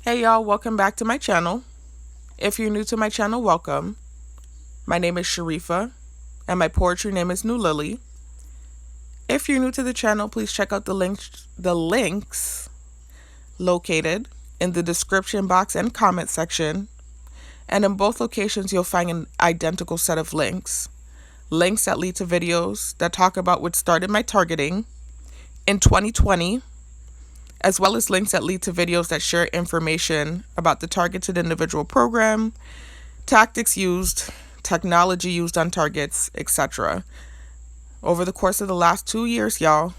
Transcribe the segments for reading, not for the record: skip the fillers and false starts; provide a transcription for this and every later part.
Hey y'all, welcome back to my channel. If you're new to my channel, welcome. My name is Sharifa, and my poetry name is New Lily. If you're new to the channel, please check out the links located in the description box and comment section. And in both locations, you'll find an identical set of links. Links that lead to videos that talk about what started my targeting in 2020, as well as links that lead to videos that share information about the targeted individual program, tactics used, technology used on targets, etc. Over the course of the last 2 years, y'all,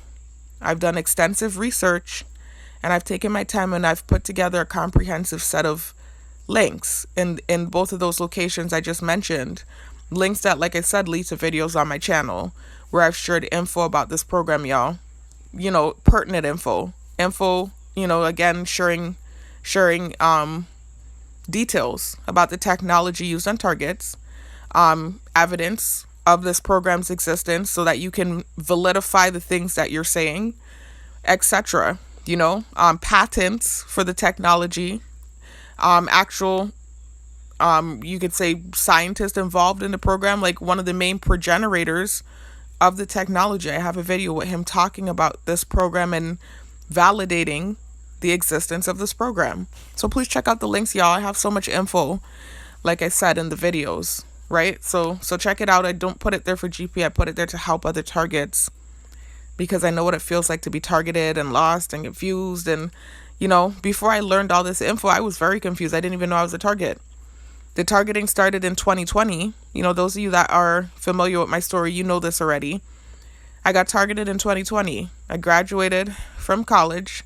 I've done extensive research and I've taken my time and I've put together a comprehensive set of links in both of those locations I just mentioned. Links that, like I said, lead to videos on my channel where I've shared info about this program, y'all. Pertinent info. Again, sharing details about the technology used on targets, evidence of this program's existence so that you can validify the things that you're saying, etc. Patents for the technology, actual, you could say scientists involved in the program, like one of the main progenitors of the technology. I have a video with him talking about this program and validating the existence of this program. So please check out the links, y'all. I have so much info, like I said, in the videos, right? So check it out. I don't put it there for GP. I put it there to help other targets because I know what it feels like to be targeted and lost and confused. And, before I learned all this info, I was very confused. I didn't even know I was a target. The targeting started in 2020. Those of you that are familiar with my story, you know this already. I got targeted in 2020. I graduated from college,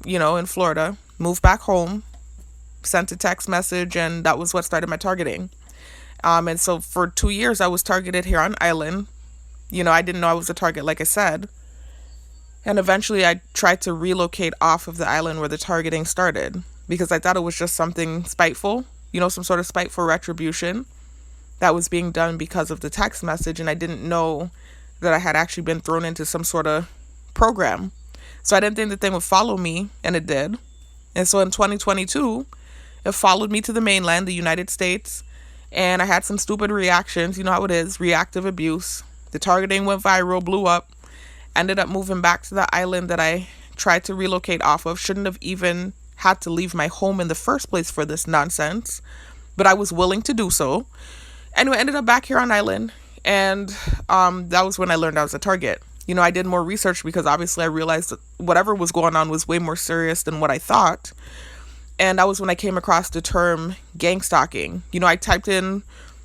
in Florida, moved back home, sent a text message, and that was what started my targeting. And so for 2 years, I was targeted here on island. I didn't know I was a target, like I said. And eventually I tried to relocate off of the island where the targeting started because I thought it was just something spiteful, some sort of spiteful retribution that was being done because of the text message. And I didn't know that I had actually been thrown into some sort of program. So I didn't think the thing would follow me, and it did. And so in 2022, it followed me to the mainland, the United States, and I had some stupid reactions. You know how it is, reactive abuse. The targeting went viral, blew up, ended up moving back to the island that I tried to relocate off of. Shouldn't have even had to leave my home in the first place for this nonsense, but I was willing to do so. Anyway, I ended up back here on island, and that was when I learned I was a target. I did more research because obviously I realized that whatever was going on was way more serious than what I thought. And that was when I came across the term gang stalking. I typed in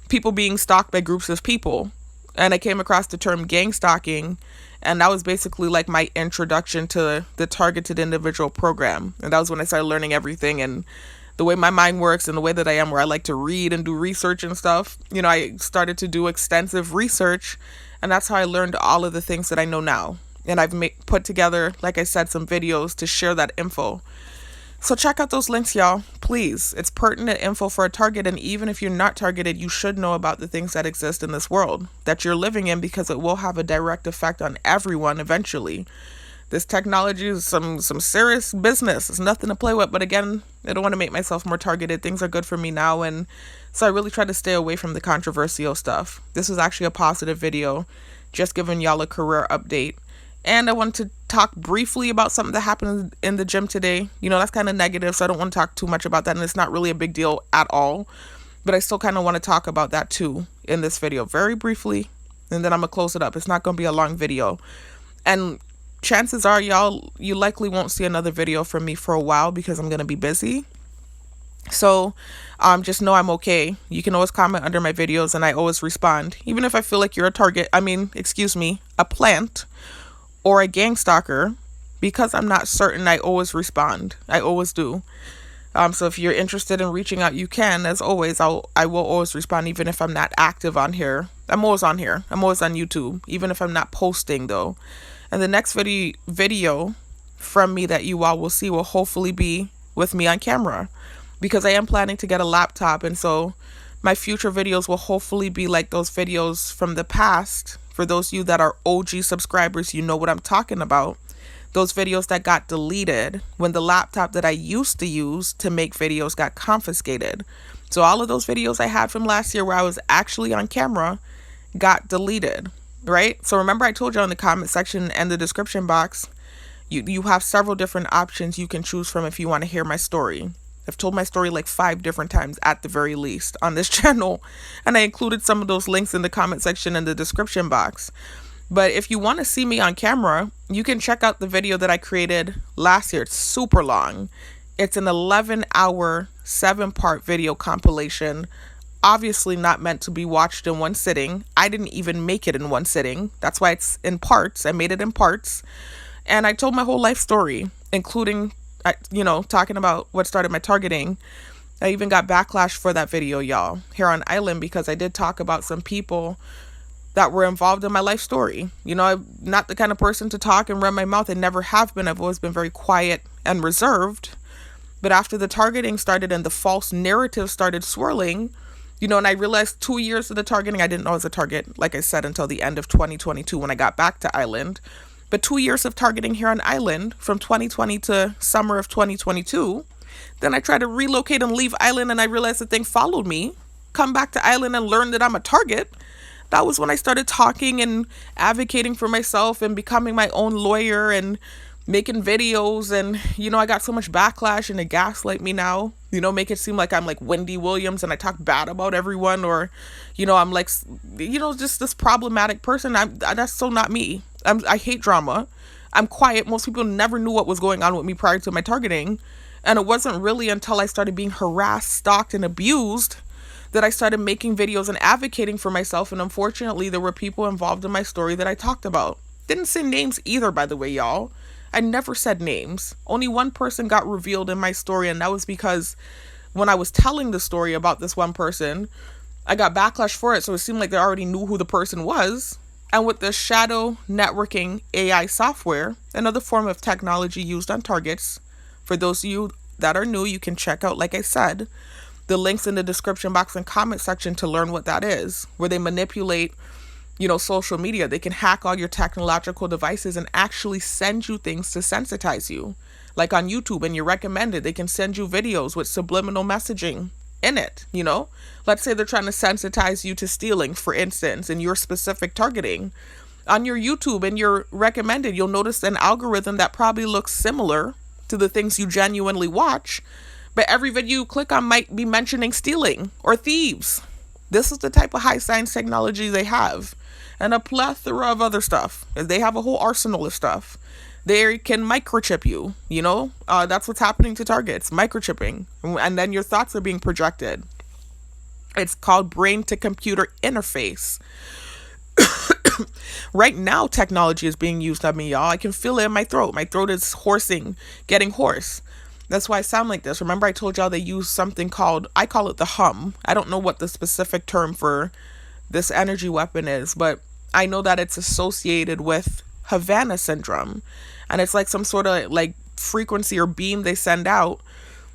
people being stalked by groups of people, and I came across the term gang stalking, and that was basically like my introduction to the targeted individual program. And that was when I started learning everything and the way my mind works and the way that I am, where I like to read and do research and stuff. I started to do extensive research, and that's how I learned all of the things that I know now. And I've put together, like I said, some videos to share that info. So check out those links, y'all. Please. It's pertinent info for a target, and even if you're not targeted, you should know about the things that exist in this world that you're living in because it will have a direct effect on everyone eventually. This technology is some serious business. It's nothing to play with. But again, I don't want to make myself more targeted. Things are good for me now. And so I really try to stay away from the controversial stuff. This was actually a positive video, just giving y'all a career update. And I want to talk briefly about something that happened in the gym today. That's kind of negative, so I don't want to talk too much about that. And it's not really a big deal at all. But I still kind of want to talk about that too in this video very briefly. And then I'm going to close it up. It's not going to be a long video. And chances are, y'all, you likely won't see another video from me for a while because I'm going to be busy. So just know I'm okay. You can always comment under my videos and I always respond. Even if I feel like you're a target, a plant or a gang stalker, because I'm not certain, I always respond. I always do. So if you're interested in reaching out, you can. As always, I will always respond, even if I'm not active on here. I'm always on here. I'm always on YouTube, even if I'm not posting, though. And the next video from me that you all will see will hopefully be with me on camera, because I am planning to get a laptop. And so my future videos will hopefully be like those videos from the past. For those of you that are OG subscribers, you know what I'm talking about. those videos that got deleted when the laptop that I used to use to make videos got confiscated. So all of those videos I had from last year where I was actually on camera got deleted, right? So remember I told you in the comment section and the description box, you have several different options you can choose from if you want to hear my story. I've told my story like 5 different times at the very least on this channel, and I included some of those links in the comment section and the description box. But if you want to see me on camera, you can check out the video that I created last year. It's super long. It's an 11-hour, 7-part video compilation, obviously not meant to be watched in one sitting. I didn't even make it in one sitting. That's why it's in parts. I made it in parts. And I told my whole life story, including, talking about what started my targeting. I even got backlash for that video, y'all, here on Island, because I did talk about some people that were involved in my life story. I'm not the kind of person to talk and run my mouth. I never have been. I've always been very quiet and reserved. But after the targeting started and the false narrative started swirling, and I realized 2 years of the targeting, I didn't know it was a target, like I said, until the end of 2022 when I got back to Island. But 2 years of targeting here on Island from 2020 to summer of 2022. Then I tried to relocate and leave Island, and I realized the thing followed me. Come back to Island and learn that I'm a target. That was when I started talking and advocating for myself and becoming my own lawyer and making videos. And, I got so much backlash, and they gaslight me now, make it seem like I'm like Wendy Williams and I talk bad about everyone, or, I'm like, just this problematic person. That's so not me. I hate drama. I'm quiet. Most people never knew what was going on with me prior to my targeting. And it wasn't really until I started being harassed, stalked, and abused that I started making videos and advocating for myself. And unfortunately, there were people involved in my story that I talked about. Didn't say names either, by the way, y'all. I never said names. Only one person got revealed in my story, and that was because when I was telling the story about this one person, I got backlash for it, so it seemed like they already knew who the person was. And with the shadow networking AI software, another form of technology used on targets, for those of you that are new, you can check out, like I said, the links in the description box and comment section to learn what that is, where they manipulate, social media. They can hack all your technological devices and actually send you things to sensitize you. Like on YouTube, and you're recommended, they can send you videos with subliminal messaging in it, Let's say they're trying to sensitize you to stealing, for instance, in your specific targeting. On your YouTube and you're recommended, you'll notice an algorithm that probably looks similar to the things you genuinely watch, but every video you click on might be mentioning stealing or thieves. This is the type of high science technology they have, and a plethora of other stuff. They have a whole arsenal of stuff. They can microchip you, that's what's happening to targets, microchipping, and then your thoughts are being projected. It's called brain to computer interface. Right now, technology is being used on me, y'all. I can feel it in my throat. My throat is hoarsing, getting hoarse. That's why I sound like this. Remember I told y'all they use something called, I call it the hum. I don't know what the specific term for this energy weapon is, but I know that it's associated with Havana syndrome. And it's like some sort of like frequency or beam they send out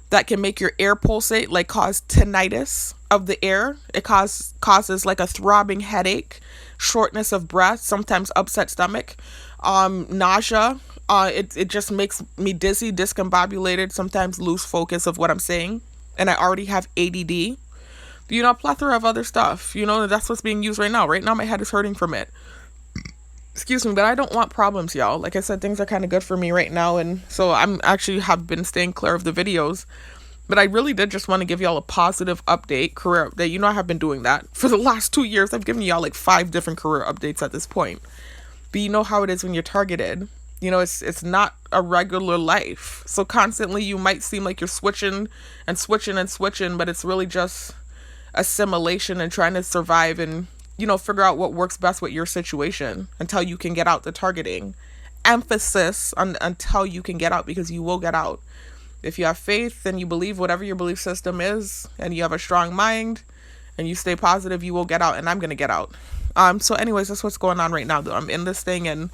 that can make your air pulsate, like cause tinnitus of the air. It causes like a throbbing headache, shortness of breath, sometimes upset stomach, nausea. It just makes me dizzy, discombobulated, sometimes lose focus of what I'm saying. And I already have ADD. A plethora of other stuff. That's what's being used right now. Right now, my head is hurting from it. Excuse me, but I don't want problems, y'all. Like I said, things are kind of good for me right now. And so I'm actually have been staying clear of the videos. But I really did just want to give y'all a positive update, career update. I have been doing that for the last 2 years. I've given y'all like 5 different career updates at this point. But you know how it is when you're targeted. It's not a regular life. So constantly you might seem like you're switching and switching and switching, but it's really just assimilation and trying to survive and, figure out what works best with your situation until you can get out the targeting. Emphasis on until you can get out, because you will get out. If you have faith and you believe whatever your belief system is, and you have a strong mind and you stay positive, you will get out, and I'm going to get out. So anyways, that's what's going on right now, though. I'm in this thing and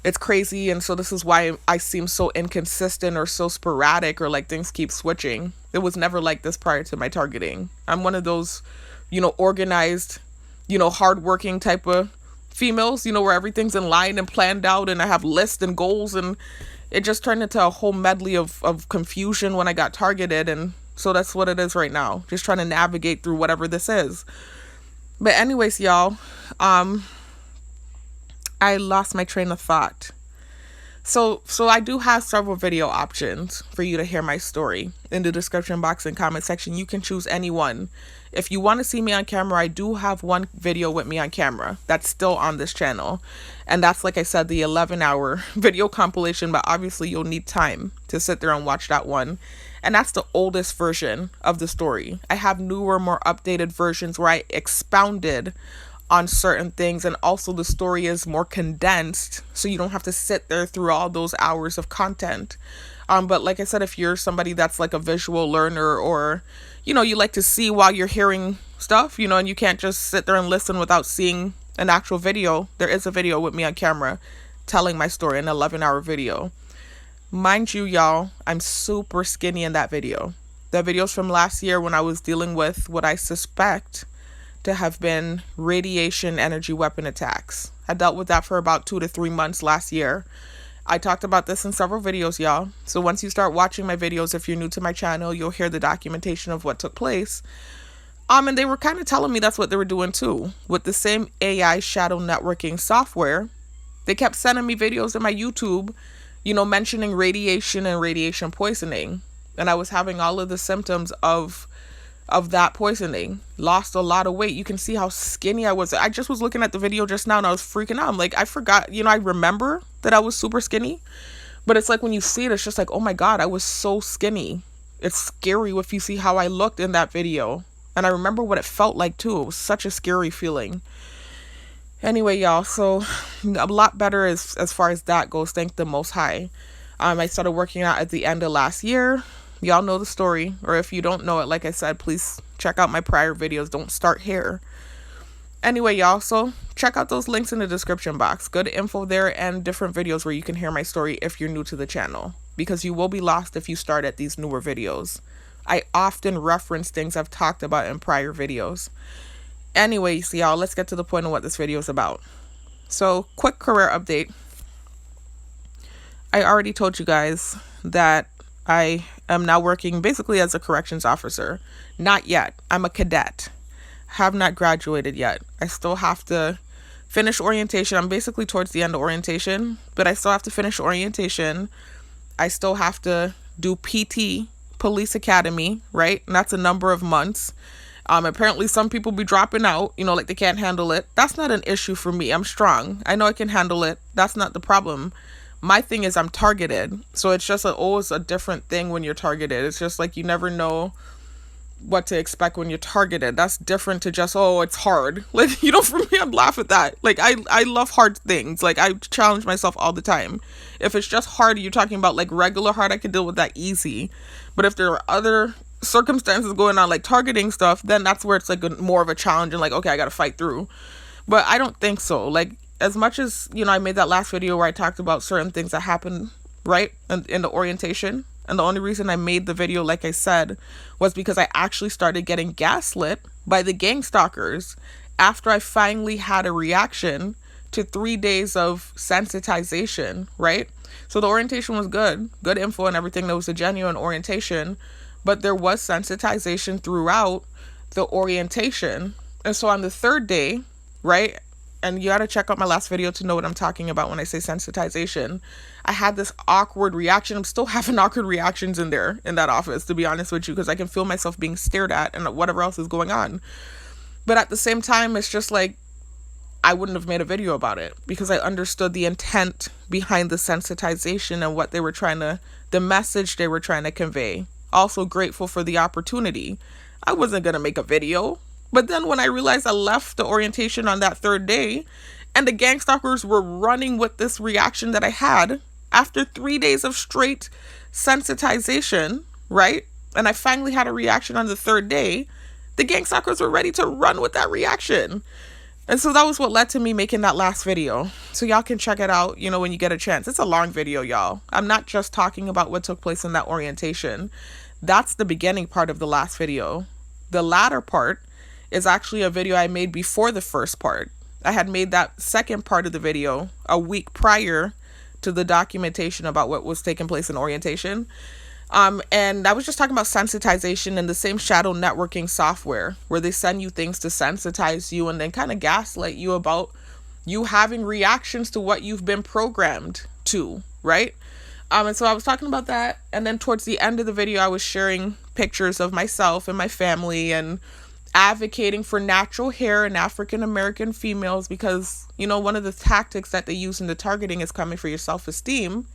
it's crazy. And so this is why I seem so inconsistent or so sporadic, or like things keep switching. It was never like this prior to my targeting. I'm one of those, organized, hardworking type of females, you know, where everything's in line and planned out and I have lists and goals, and it just turned into a whole medley of confusion when I got targeted. And so that's what it is right now. Just trying to navigate through whatever this is. But anyways, y'all, I lost my train of thought. So I do have several video options for you to hear my story in the description box and comment section. You can choose any one. If you want to see me on camera, I do have one video with me on camera that's still on this channel. And that's, like I said, the 11-hour video compilation, but obviously you'll need time to sit there and watch that one. And that's the oldest version of the story. I have newer, more updated versions where I expounded on certain things, and also the story is more condensed, so you don't have to sit there through all those hours of content. But like I said, if you're somebody that's like a visual learner, or you know, you like to see while you're hearing stuff, you know, and you can't just sit there and listen without seeing an actual video, there is a video with me on camera telling my story, an 11-hour video. Mind you, y'all, I'm super skinny in that video. That video's from last year when I was dealing with what I suspect to have been radiation energy weapon attacks. I dealt with that for about 2 to 3 months last year. I talked about this in several videos, y'all. So once you start watching my videos, if you're new to my channel, you'll hear the documentation of what took place. And they were kind of telling me that's what they were doing too. With the same AI shadow networking software, they kept sending me videos in my YouTube, you know, mentioning radiation and radiation poisoning. And I was having all of the symptoms of that poisoning. Lost a lot of weight. You can see how skinny I was. I just was looking at the video just now and I was freaking out. I'm like, I forgot, you know, I remember that I was super skinny, but it's like when you see it, it's just like, oh my God, I was so skinny. It's scary if you see how I looked in that video. And I remember what it felt like too. It was such a scary feeling. Anyway, y'all, so a lot better as far as that goes. Thank the Most High. I started working out at the end of last year. Y'all know the story, or if you don't know it, like I said, please check out my prior videos. Don't start here. Anyway, y'all, so check out those links in the description box. Good info there and different videos where you can hear my story if you're new to the channel, because you will be lost if you start at these newer videos. I often reference things I've talked about in prior videos. Anyways, y'all, let's get to the point of what this video is about. So, quick career update. I already told you guys that I am now working basically as a corrections officer. Not yet. I'm a cadet. Have not graduated yet. I still have to finish orientation. I'm basically towards the end of orientation, but I still have to finish orientation. I still have to do PT, police academy, right? And that's a number of months. Apparently some people be dropping out, you know, like they can't handle it. That's not an issue for me. I'm strong. I know I can handle it. That's not the problem. My thing is I'm targeted. So it's just always a different thing when you're targeted. It's just like you never know what to expect when you're targeted. That's different to just, oh, it's hard. Like, you know, for me, I'd laugh at that. Like, I love hard things. Like, I challenge myself all the time. If it's just hard, you're talking about like regular hard, I can deal with that easy. But if there are other circumstances going on, like targeting stuff, then that's where it's like more of a challenge and like, okay, I got to fight through. But I don't think so. Like, as much as, you know, I made that last video where I talked about certain things that happened, right, in the orientation. And the only reason I made the video, like I said, was because I actually started getting gaslit by the gang stalkers after I finally had a reaction to 3 days of sensitization, right? So the orientation was good info and everything. There was a genuine orientation, but there was sensitization throughout the orientation. And so on the third day, right, and you got to check out my last video to know what I'm talking about when I say sensitization, I had this awkward reaction. I'm still having awkward reactions in there, in that office, to be honest with you, because I can feel myself being stared at and whatever else is going on. But at the same time, it's just like, I wouldn't have made a video about it because I understood the intent behind the sensitization and what they were trying to, the message they were trying to convey. Also grateful for the opportunity. I wasn't going to make a video. But then when I realized I left the orientation on that third day and the gang stalkers were running with this reaction that I had after 3 days of straight sensitization, right? And I finally had a reaction on the third day, the gang stalkers were ready to run with that reaction. And so that was what led to me making that last video. So y'all can check it out, you know, when you get a chance. It's a long video, y'all. I'm not just talking about what took place in that orientation. That's the beginning part of the last video. The latter part is actually a video I made before the first part. I had made that second part of the video a week prior to the documentation about what was taking place in orientation. And I was just talking about sensitization and the same shadow networking software where they send you things to sensitize you and then kind of gaslight you about you having reactions to what you've been programmed to, right? And so I was talking about that. And then towards the end of the video, I was sharing pictures of myself and my family and advocating for natural hair in African American females because, one of the tactics that they use in the targeting is coming for your self-esteem.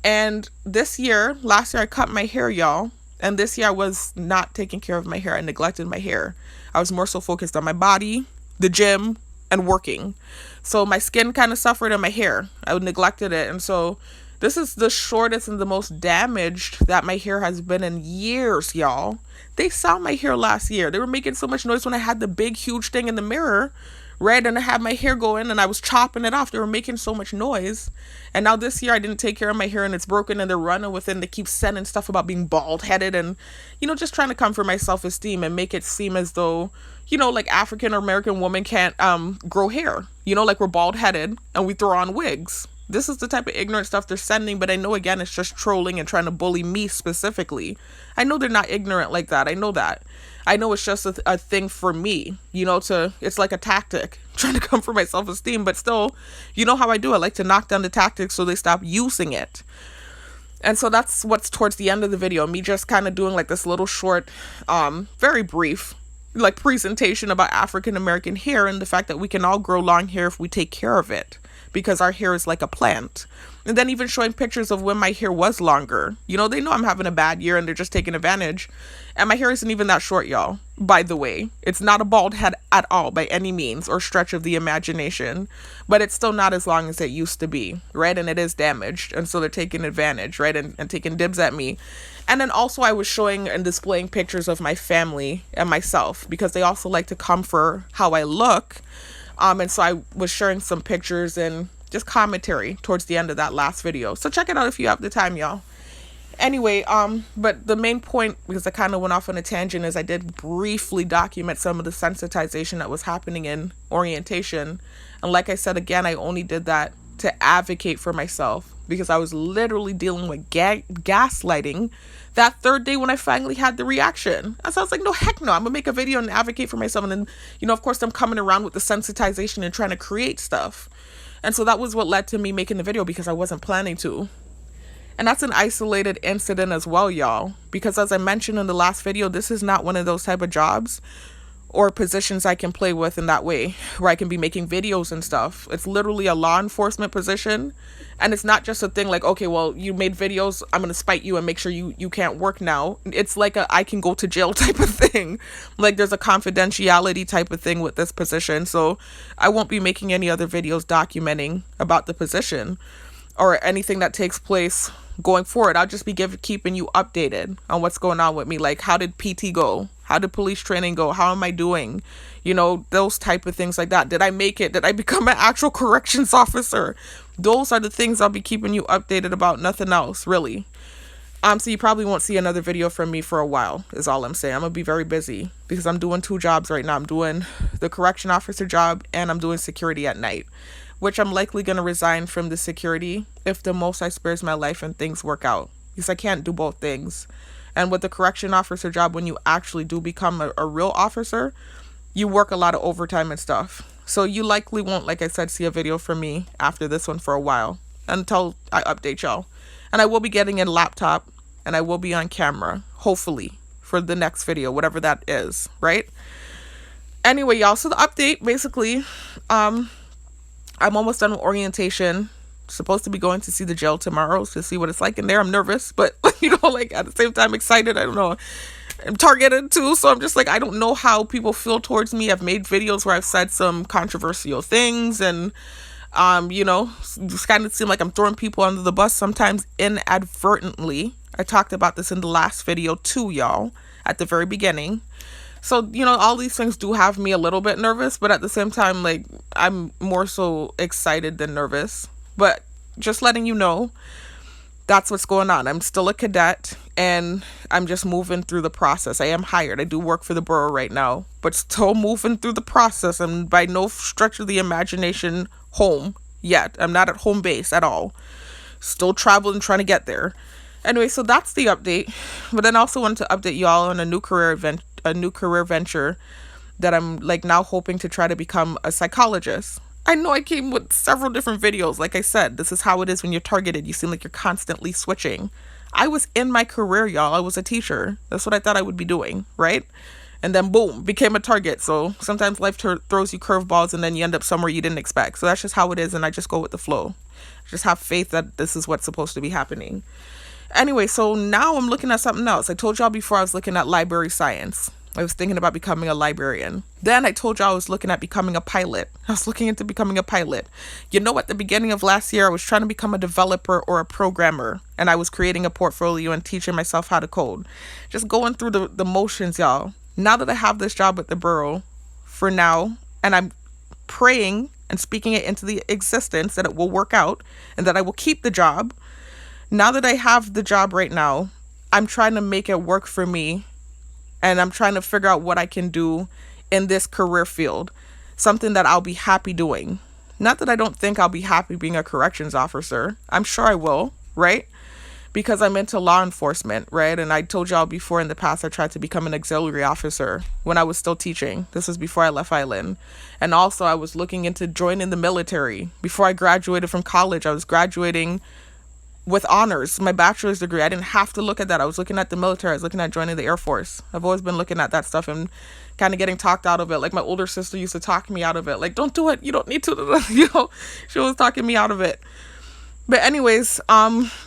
And last year I cut my hair, y'all. And this year I was not taking care of my hair. I neglected my hair. I was more so focused on my body, the gym, and working. So my skin kind of suffered and my hair, I neglected it. And so this is the shortest and the most damaged that my hair has been in years, y'all. They saw my hair last year. They were making so much noise when I had the big, huge thing in the mirror, right? And I had my hair going and I was chopping it off. They were making so much noise. And now this year I didn't take care of my hair and it's broken and they're running with it and they keep sending stuff about being bald headed and, just trying to come for my self-esteem and make it seem as though, like African or American women can't grow hair, like we're bald headed and we throw on wigs. This is the type of ignorant stuff they're sending, but I know, again, it's just trolling and trying to bully me specifically. I know they're not ignorant like that. I know that. I know it's just a thing for me, it's like a tactic, trying to come for my self-esteem, but still, you know how I do. I like to knock down the tactics so they stop using it. And so that's what's towards the end of the video, me just kind of doing like this little short, very brief, like presentation about African American hair and the fact that we can all grow long hair if we take care of it. Because our hair is like a plant. And then even showing pictures of when my hair was longer. They know I'm having a bad year and they're just taking advantage. And my hair isn't even that short, y'all. By the way, it's not a bald head at all by any means or stretch of the imagination. But it's still not as long as it used to be, right? And it is damaged. And so they're taking advantage, right? And taking dibs at me. And then also I was showing and displaying pictures of my family and myself because they also like to come for how I look. And so I was sharing some pictures and just commentary towards the end of that last video. So check it out if you have the time, y'all. Anyway, but the main point, because I kind of went off on a tangent, is I did briefly document some of the sensitization that was happening in orientation. And like I said, again, I only did that to advocate for myself because I was literally dealing with gaslighting that third day when I finally had the reaction. And so I was like, no, heck no, I'm gonna make a video and advocate for myself. And then, of course, I'm coming around with the sensitization and trying to create stuff. And so that was what led to me making the video because I wasn't planning to. And that's an isolated incident as well, y'all. Because as I mentioned in the last video, this is not one of those type of jobs or positions I can play with in that way, where I can be making videos and stuff. It's literally a law enforcement position. And it's not just a thing like, okay, well, you made videos, I'm going to spite you and make sure you can't work now. It's like I can go to jail type of thing. Like there's a confidentiality type of thing with this position. So I won't be making any other videos documenting about the position or anything that takes place going forward. I'll just be keeping you updated on what's going on with me. Like, how did PT go? How did police training go? How am I doing? Those type of things like that. Did I make it? Did I become an actual corrections officer? Those are the things I'll be keeping you updated about. Nothing else, really. So you probably won't see another video from me for a while, is all I'm saying. I'm going to be very busy because I'm doing 2 jobs right now. I'm doing the correction officer job and I'm doing security at night, which I'm likely going to resign from the security if the most I spares my life and things work out, because I can't do both things. And with the correction officer job, when you actually do become a real officer, you work a lot of overtime and stuff. So you likely won't, like I said, see a video from me after this one for a while until I update y'all. And I will be getting a laptop and I will be on camera, hopefully, for the next video, whatever that is, right? Anyway, y'all, so the update, basically, I'm almost done with orientation. Supposed to be going to see the jail tomorrow to see what it's like in there. I'm nervous, but at the same time excited. I don't know. I'm targeted too, so I'm just like, I don't know how people feel towards me. I've made videos where I've said some controversial things and just kind of seem like I'm throwing people under the bus sometimes inadvertently. I talked about this in the last video too, y'all, at the very beginning. So, all these things do have me a little bit nervous, but at the same time, like, I'm more so excited than nervous. But just letting you know, that's what's going on. I'm still a cadet and I'm just moving through the process. I am hired. I do work for the borough right now, but still moving through the process. I'm by no stretch of the imagination home yet. I'm not at home base at all. Still traveling, trying to get there. Anyway, so that's the update. But then I also wanted to update y'all on a new career venture that I'm like now hoping to try to become a psychologist. I know I came with several different videos. Like I said, this is how it is when you're targeted. You seem like you're constantly switching. I was in my career, y'all. I was a teacher. That's what I thought I would be doing, right? And then boom, became a target. So sometimes life throws you curveballs and then you end up somewhere you didn't expect. So that's just how it is, and I just go with the flow. Just have faith that this is what's supposed to be happening. Anyway, so now I'm looking at something else. I told y'all before I was looking at library science. I was thinking about becoming a librarian. Then I told y'all I was looking at becoming a pilot. I was looking into becoming a pilot. You know, at the beginning of last year, I was trying to become a developer or a programmer, and I was creating a portfolio and teaching myself how to code. Just going through the motions, y'all. Now that I have this job at the borough for now, and I'm praying and speaking it into the existence that it will work out and that I will keep the job. Now that I have the job right now, I'm trying to make it work for me, and I'm trying to figure out what I can do in this career field, something that I'll be happy doing. Not that I don't think I'll be happy being a corrections officer. I'm sure I will, right? Because I'm into law enforcement, right? And I told y'all before in the past, I tried to become an auxiliary officer when I was still teaching. This was before I left Island. And also I was looking into joining the military. Before I graduated from college, I was graduating with honors, my bachelor's degree. I didn't have to look at that. I was looking at the military. I was looking at joining the Air Force. I've always been looking at that stuff and kind of getting talked out of it. Like my older sister used to talk me out of it. Like, don't do it. You don't need to. You know, she was talking me out of it. But anyways,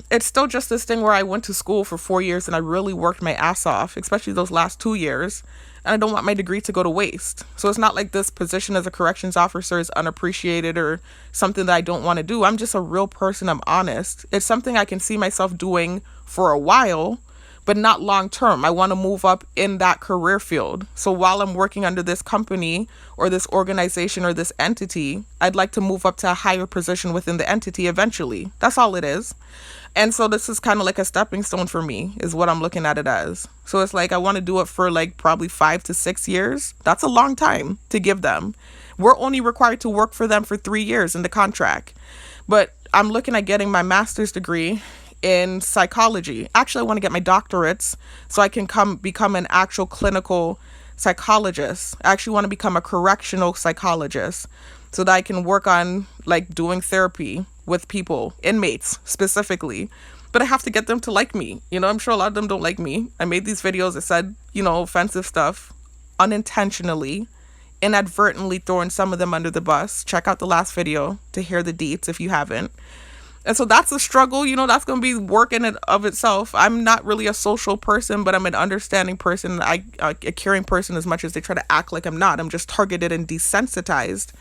it's still just this thing where I went to school for 4 years and I really worked my ass off, especially those last 2 years. And I don't want my degree to go to waste. So it's not like this position as a corrections officer is unappreciated or something that I don't want to do. I'm just a real person. I'm honest. It's something I can see myself doing for a while, but not long term. I want to move up in that career field. So while I'm working under this company or this organization or this entity, I'd like to move up to a higher position within the entity eventually. That's all it is. And so this is kind of like a stepping stone for me, is what I'm looking at it as. So it's like I want to do it for like probably 5 to 6 years. That's a long time to give them. We're only required to work for them for 3 years in the contract. But I'm looking at getting my master's degree in psychology. Actually, I want to get my doctorates so I can become an actual clinical psychologist. I actually want to become a correctional psychologist so that I can work on like doing therapy with people, inmates specifically. But I have to get them to like me. You know, I'm sure a lot of them don't like me. I made these videos that said, you know, offensive stuff unintentionally, inadvertently throwing some of them under the bus. Check out the last video to hear the deets if you haven't. And so that's a struggle, you know, that's going to be work in and of itself. I'm not really a social person, but I'm an understanding person, a caring person, as much as they try to act like I'm not. I'm just targeted and desensitized.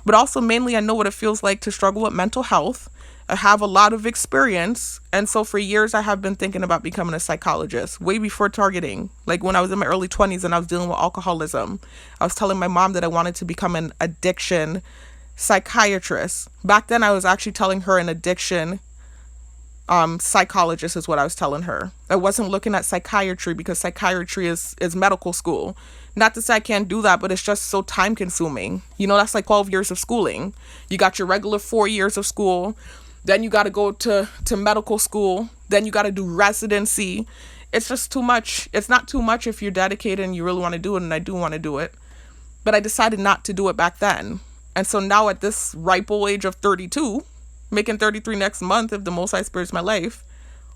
But also mainly I know what it feels like to struggle with mental health. I have a lot of experience. And so for years I have been thinking about becoming a psychologist, way before targeting. Like when I was in my early 20s and I was dealing with alcoholism, I was telling my mom that I wanted to become an addiction psychiatrist. Back then I was actually telling her an addiction psychologist is what I was telling her. I wasn't looking at psychiatry because psychiatry is medical school. Not to say I can't do that, but it's just so time consuming. You know, that's like 12 years of schooling. You got your regular 4 years of school, then you got to go to medical school, then you got to do residency. It's just too much. It's not too much if you're dedicated and you really want to do it, and I do want to do it. But I decided not to do it back then. And so now at this ripe old age of 32, making 33 next month, if the most I spares my life,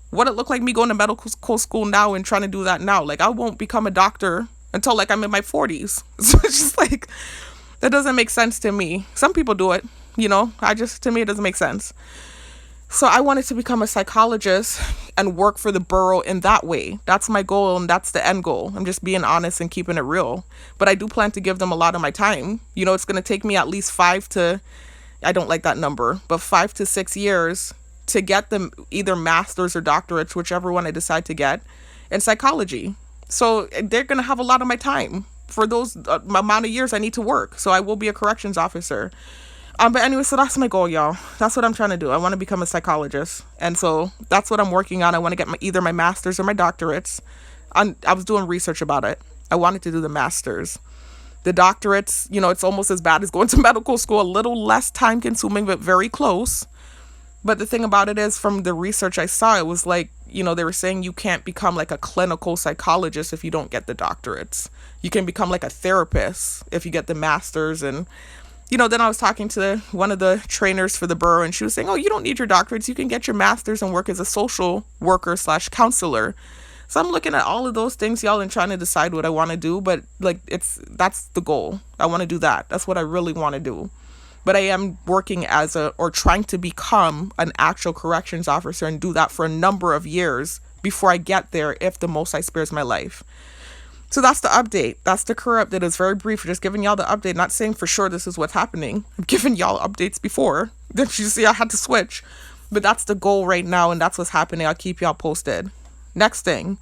what it look like me going to medical school now and trying to do that now? Like I won't become a doctor until like I'm in my 40s. So it's just like, that doesn't make sense to me. Some people do it, you know, to me, it doesn't make sense. So I wanted to become a psychologist and work for the borough in that way. That's my goal, and that's the end goal. I'm just being honest and keeping it real. But I do plan to give them a lot of my time. You know, it's going to take me at least 5 to, I don't like that number, but 5 to 6 years to get them either masters or doctorates, whichever one I decide to get, in psychology. So they're going to have a lot of my time for those amount of years I need to work. So I will be a corrections officer. But anyway, so that's my goal, y'all. That's what I'm trying to do. I want to become a psychologist. And so that's what I'm working on. I want to get either my master's or my doctorates. I was doing research about it. I wanted to do the master's. The doctorates, it's almost as bad as going to medical school, a little less time consuming, but very close. But the thing about it is, from the research I saw, it was like, they were saying you can't become like a clinical psychologist if you don't get the doctorates. You can become like a therapist if you get the master's. And, then I was talking to one of the trainers for the borough, and she was saying, oh, you don't need your doctorates. You can get your master's and work as a social worker / counselor. So I'm looking at all of those things, y'all, and trying to decide what I want to do. But like, that's the goal. I want to do that. That's what I really want to do. But I am working or trying to become an actual corrections officer and do that for a number of years before I get there, if the most I spares my life. So that's the update. That's the career update. It's very brief. Just giving y'all the update, not saying for sure this is what's happening. I've given y'all updates before. Then you see I had to switch. But that's the goal right now, and that's what's happening. I'll keep y'all posted. Next thing,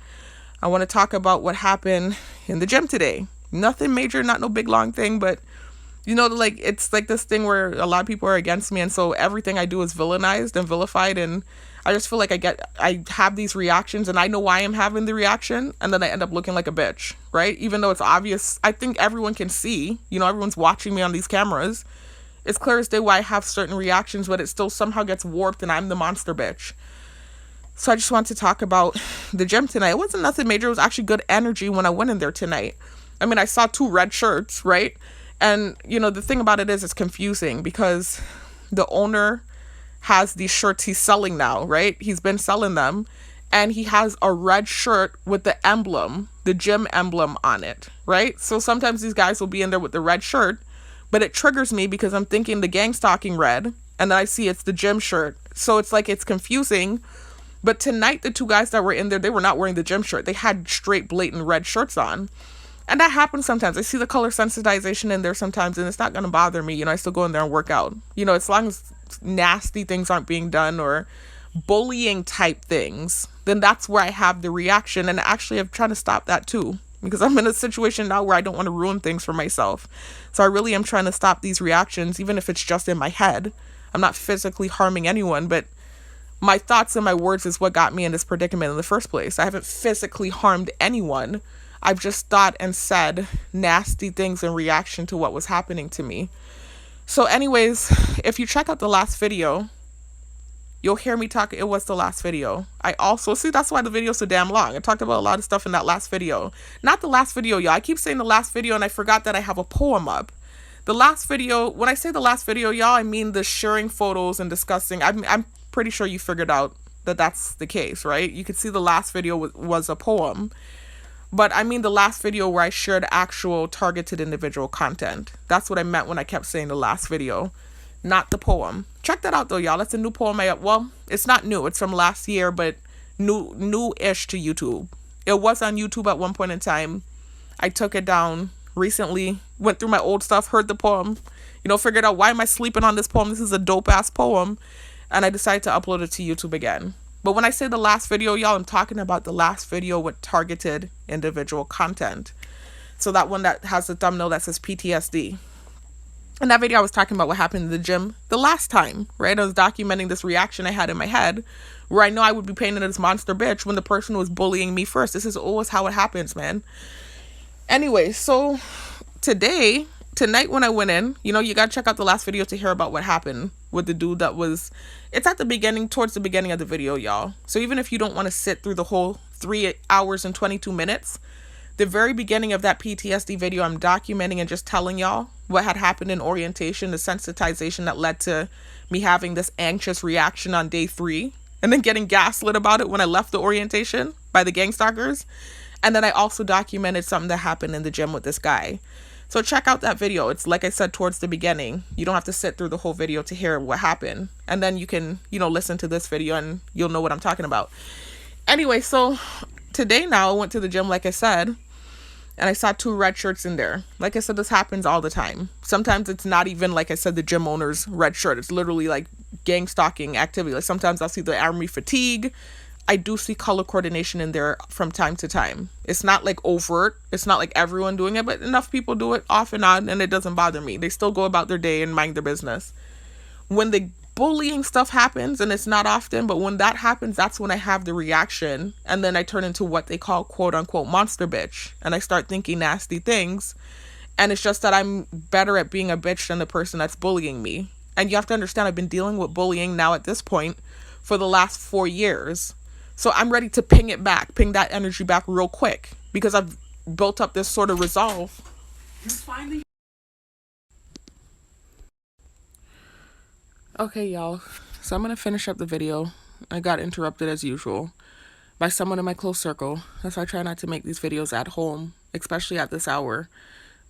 I want to talk about what happened in the gym today. Nothing major, not no big long thing, but like, it's like this thing where a lot of people are against me, and so everything I do is villainized and vilified, and I just feel like I have these reactions, and I know why I'm having the reaction, and then I end up looking like a bitch, right? Even though it's obvious, I think everyone can see, everyone's watching me on these cameras. It's clear as day why I have certain reactions, but it still somehow gets warped, and I'm the monster bitch. So I just want to talk about the gym tonight. It wasn't nothing major. It was actually good energy when I went in there tonight. I mean, I saw 2 red shirts, right? And, the thing about it is it's confusing because the owner has these shirts he's selling now, right? He's been selling them, and he has a red shirt with the emblem, the gym emblem on it, right? So sometimes these guys will be in there with the red shirt, but it triggers me because I'm thinking the gang stalking red, and then I see it's the gym shirt. So it's like, it's confusing. But tonight, the 2 guys that were in there, they were not wearing the gym shirt. They had straight blatant red shirts on. And that happens sometimes. I see the color sensitization in there sometimes, and it's not going to bother me. I still go in there and work out. As long as nasty things aren't being done or bullying type things, then that's where I have the reaction. And actually, I'm trying to stop that too, because I'm in a situation now where I don't want to ruin things for myself. So I really am trying to stop these reactions, even if it's just in my head. I'm not physically harming anyone, but my thoughts and my words is what got me in this predicament in the first place. I haven't physically harmed anyone. I've just thought and said nasty things in reaction to what was happening to me. So anyways, if you check out the last video, you'll hear me talk. It was the last video. I also, see, that's why the video's so damn long. I talked about a lot of stuff in that last video. Not the last video, y'all. I keep saying the last video, and I forgot that I have a poem up. The last video, when I say the last video, y'all, I mean the sharing photos and discussing. I'm pretty sure you figured out that that's the case, right? You could see the last video was a poem. But I mean the last video where I shared actual targeted individual content. That's what I meant when I kept saying the last video, not the poem. Check that out though, y'all. That's a new poem well, it's not new. It's from last year, but new-ish to YouTube. It was on YouTube at one point in time. I took it down recently, went through my old stuff, heard the poem, figured out, why am I sleeping on this poem? This is a dope-ass poem. And I decided to upload it to YouTube again. But when I say the last video, y'all, I'm talking about the last video with targeted individual content. So that one that has the thumbnail that says PTSD. In that video, I was talking about what happened in the gym the last time, right? I was documenting this reaction I had in my head where I know I would be painted as monster bitch when the person was bullying me first. This is always how it happens, man. Anyway, so tonight when I went in, you got to check out the last video to hear about what happened with the dude it's at the beginning, towards the beginning of the video, y'all. So even if you don't want to sit through the whole 3 hours and 22 minutes, the very beginning of that PTSD video, I'm documenting and just telling y'all what had happened in orientation, the sensitization that led to me having this anxious reaction on day 3, and then getting gaslit about it when I left the orientation by the gang stalkers. And then I also documented something that happened in the gym with this guy. So check out that video. It's like I said, towards the beginning. You don't have to sit through the whole video to hear what happened. And then you can, listen to this video and you'll know what I'm talking about. Anyway, so today now I went to the gym, like I said, and I saw 2 red shirts in there. Like I said, this happens all the time. Sometimes it's not even, like I said, the gym owner's red shirt. It's literally like gang stalking activity. Like sometimes I'll see the army fatigue. I do see color coordination in there from time to time. It's not like overt. It's not like everyone doing it, but enough people do it off and on, and it doesn't bother me. They still go about their day and mind their business. when the bullying stuff happens, and it's not often, but when that happens, that's when I have the reaction, and then I turn into what they call quote unquote monster bitch, and I start thinking nasty things. And it's just that I'm better at being a bitch than the person that's bullying me. And you have to understand, I've been dealing with bullying now at this point for the last 4 years. So I'm ready to ping that energy back real quick, because I've built up this sort of resolve. Okay, y'all. So I'm going to finish up the video. I got interrupted as usual by someone in my close circle. That's why I try not to make these videos at home, especially at this hour.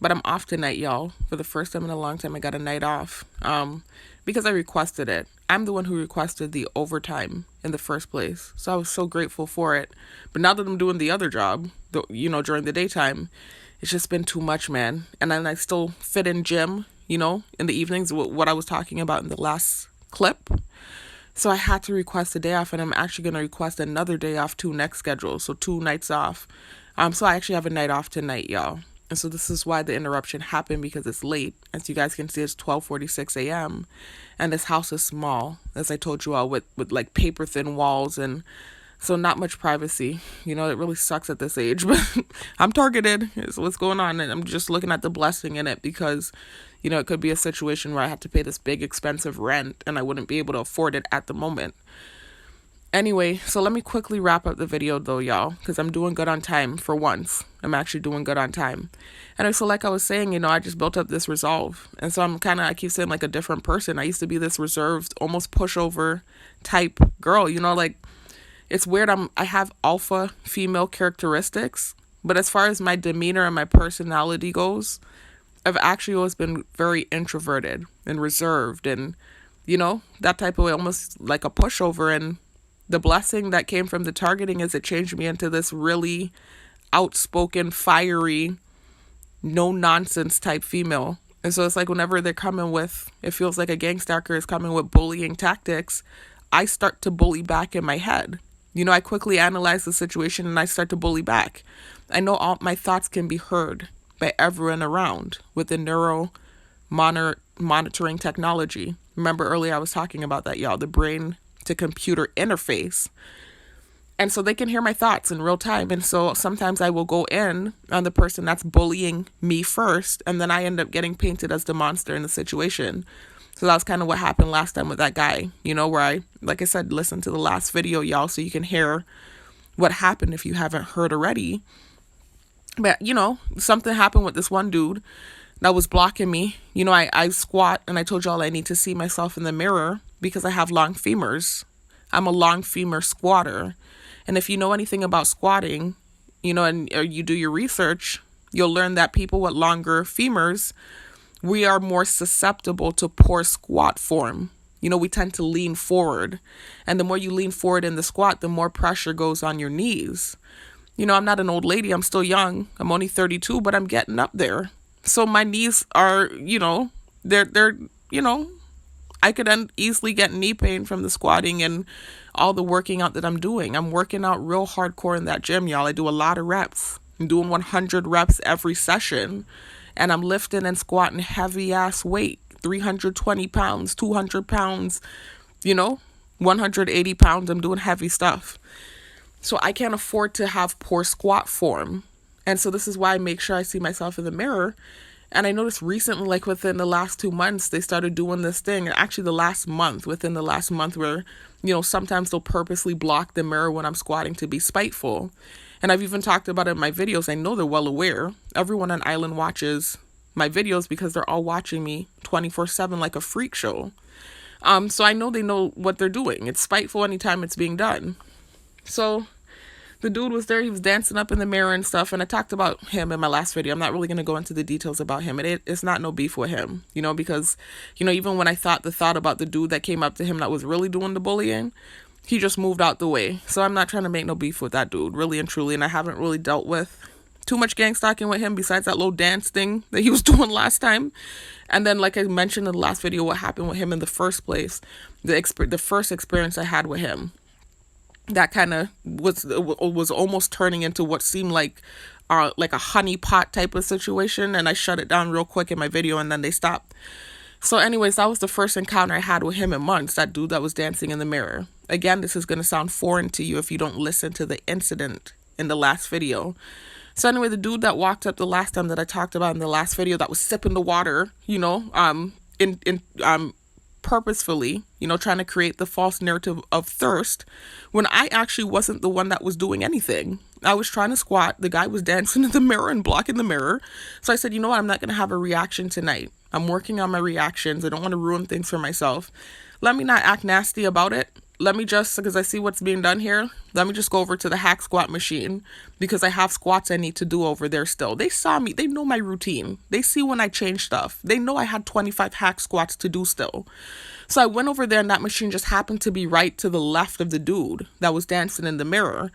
But I'm off tonight, y'all. For the first time in a long time, I got a night off. Because I requested it. I'm the one who requested the overtime in the first place. So I was so grateful for it. But now that I'm doing the other job, during the daytime, it's just been too much, man. And then I still fit in gym, in the evenings, what I was talking about in the last clip. So I had to request a day off, and I'm actually going to request another day off too next schedule. So 2 nights off. So I actually have a night off tonight, y'all. And so this is why the interruption happened, because it's late. As you guys can see, it's 12:46 a.m. And this house is small, as I told you all, with like paper thin walls, and so not much privacy. It really sucks at this age, but I'm targeted. Is what's going on, and I'm just looking at the blessing in it, because it could be a situation where I have to pay this big expensive rent and I wouldn't be able to afford it at the moment. Anyway, so let me quickly wrap up the video though, y'all, because I'm doing good on time for once. I'm actually doing good on time. And so like I was saying, I just built up this resolve. And so I keep saying like a different person. I used to be this reserved, almost pushover type girl, like it's weird. I have alpha female characteristics, but as far as my demeanor and my personality goes, I've actually always been very introverted and reserved and, that type of way, almost like a pushover. And the blessing that came from the targeting is it changed me into this really outspoken, fiery, no nonsense type female. And so it's like whenever they're coming with, it feels like a gang stalker is coming with bullying tactics, I start to bully back in my head. I quickly analyze the situation and I start to bully back. I know all my thoughts can be heard by everyone around with the neuro monitoring technology. Remember earlier I was talking about that, y'all, the brain to computer interface. And so they can hear my thoughts in real time. And so sometimes I will go in on the person that's bullying me first, and then I end up getting painted as the monster in the situation. So that was kind of what happened last time with that guy, where I, like I said, listen to the last video, y'all, so you can hear what happened if you haven't heard already. But, something happened with this one dude that was blocking me. I squat, and I told y'all I need to see myself in the mirror because I have long femurs. I'm a long femur squatter. And if you know anything about squatting, or you do your research, you'll learn that people with longer femurs, we are more susceptible to poor squat form. We tend to lean forward. And the more you lean forward in the squat, the more pressure goes on your knees. I'm not an old lady. I'm still young. I'm only 32, but I'm getting up there. So my knees are, they're I could easily get knee pain from the squatting and all the working out that I'm doing. I'm working out real hardcore in that gym, y'all. I do a lot of reps. I'm doing 100 reps every session. And I'm lifting and squatting heavy ass weight, 320 pounds, 200 pounds, 180 pounds. I'm doing heavy stuff. So I can't afford to have poor squat form. And so this is why I make sure I see myself in the mirror. And I noticed recently, like within the last 2 months, they started doing this thing. Actually, within the last month where, sometimes they'll purposely block the mirror when I'm squatting to be spiteful. And I've even talked about it in my videos. I know they're well aware. Everyone on Island watches my videos because they're all watching me 24/7 like a freak show. So I know they know what they're doing. It's spiteful anytime it's being done. So the dude was there. He was dancing up in the mirror and stuff. And I talked about him in my last video. I'm not really going to go into the details about him. It's not no beef with him, because, even when I thought the thought about the dude that came up to him that was really doing the bullying, he just moved out the way. So I'm not trying to make no beef with that dude, really and truly. And I haven't really dealt with too much gang stalking with him besides that little dance thing that he was doing last time. And then, like I mentioned in the last video, what happened with him in the first place, the first experience I had with him. That kind of was almost turning into what seemed like a honey pot type of situation, and I shut it down real quick in my video, and then they stopped So anyways, that was the first encounter I had with him in months, that dude that was dancing in the mirror. Again, this is going to sound foreign to you if you don't listen to the incident in the last video. So anyway, the dude that walked up the last time that I talked about in the last video, that was sipping the water, purposefully, trying to create the false narrative of thirst, when I actually wasn't the one that was doing anything. I was trying to squat. The guy was dancing in the mirror and blocking the mirror. So I said, you know what? I'm not going to have a reaction tonight. I'm working on my reactions. I don't want to ruin things for myself. Let me not act nasty about it. Let me just, because I see what's being done here, let me just go over to the hack squat machine, because I have squats I need to do over there still. They saw me. They know my routine. They see when I change stuff. They know I had 25 hack squats to do still. So I went over there, and that machine just happened to be right to the left of the dude that was dancing in the mirror.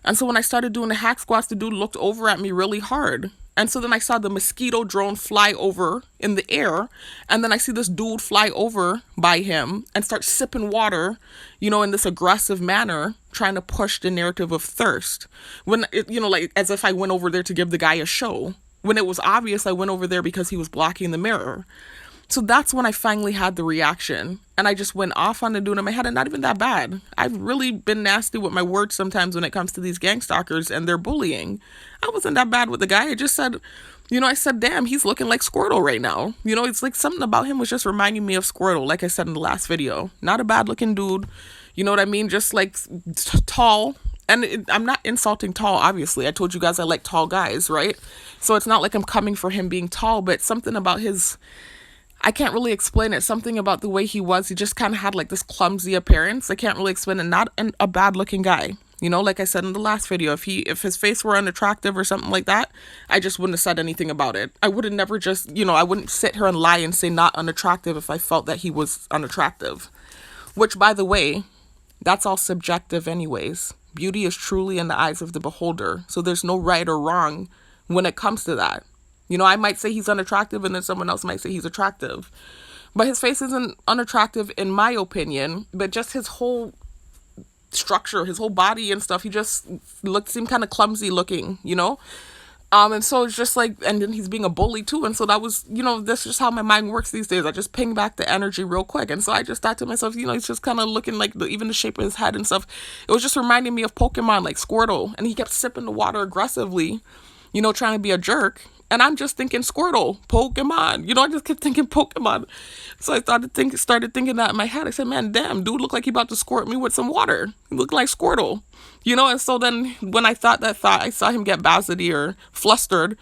And so when I started doing the hack squats, the dude looked over at me really hard. And so then I saw the mosquito drone fly over in the air. And then I see this dude fly over by him and start sipping water, in this aggressive manner, trying to push the narrative of thirst. When, like as if I went over there to give the guy a show. When it was obvious I went over there because he was blocking the mirror. So that's when I finally had the reaction. And I just went off on the dude in my head, and not even that bad. I've really been nasty with my words sometimes when it comes to these gang stalkers and their bullying. I wasn't that bad with the guy. I just said, I said, damn, he's looking like Squirtle right now. It's like something about him was just reminding me of Squirtle, like I said in the last video. Not a bad looking dude. You know what I mean? Just like tall. And I'm not insulting tall, obviously. I told you guys I like tall guys, right? So it's not like I'm coming for him being tall, but something about his... I can't really explain it. Something about the way he was. He just kind of had like this clumsy appearance. I can't really explain it. Not a bad looking guy. Like I said in the last video, if his face were unattractive or something like that, I just wouldn't have said anything about it. I would have never just, I wouldn't sit here and lie and say not unattractive if I felt that he was unattractive. Which, by the way, that's all subjective anyways. Beauty is truly in the eyes of the beholder. So there's no right or wrong when it comes to that. I might say he's unattractive, and then someone else might say he's attractive. But his face isn't unattractive in my opinion, but just his whole structure, his whole body and stuff, he just seemed kind of clumsy looking, And so it's just like, and then he's being a bully too. And so that was, that's just how my mind works these days. I just ping back the energy real quick. And so I just thought to myself, he's just kind of looking like even the shape of his head and stuff. It was just reminding me of Pokemon, like Squirtle. And he kept sipping the water aggressively, trying to be a jerk. And I'm just thinking Squirtle, Pokemon. I just kept thinking Pokemon. So I started thinking that in my head. I said, man, damn, dude looked like he about to squirt me with some water. He looked like Squirtle. And so then when I thought that thought, I saw him get bowsy or flustered.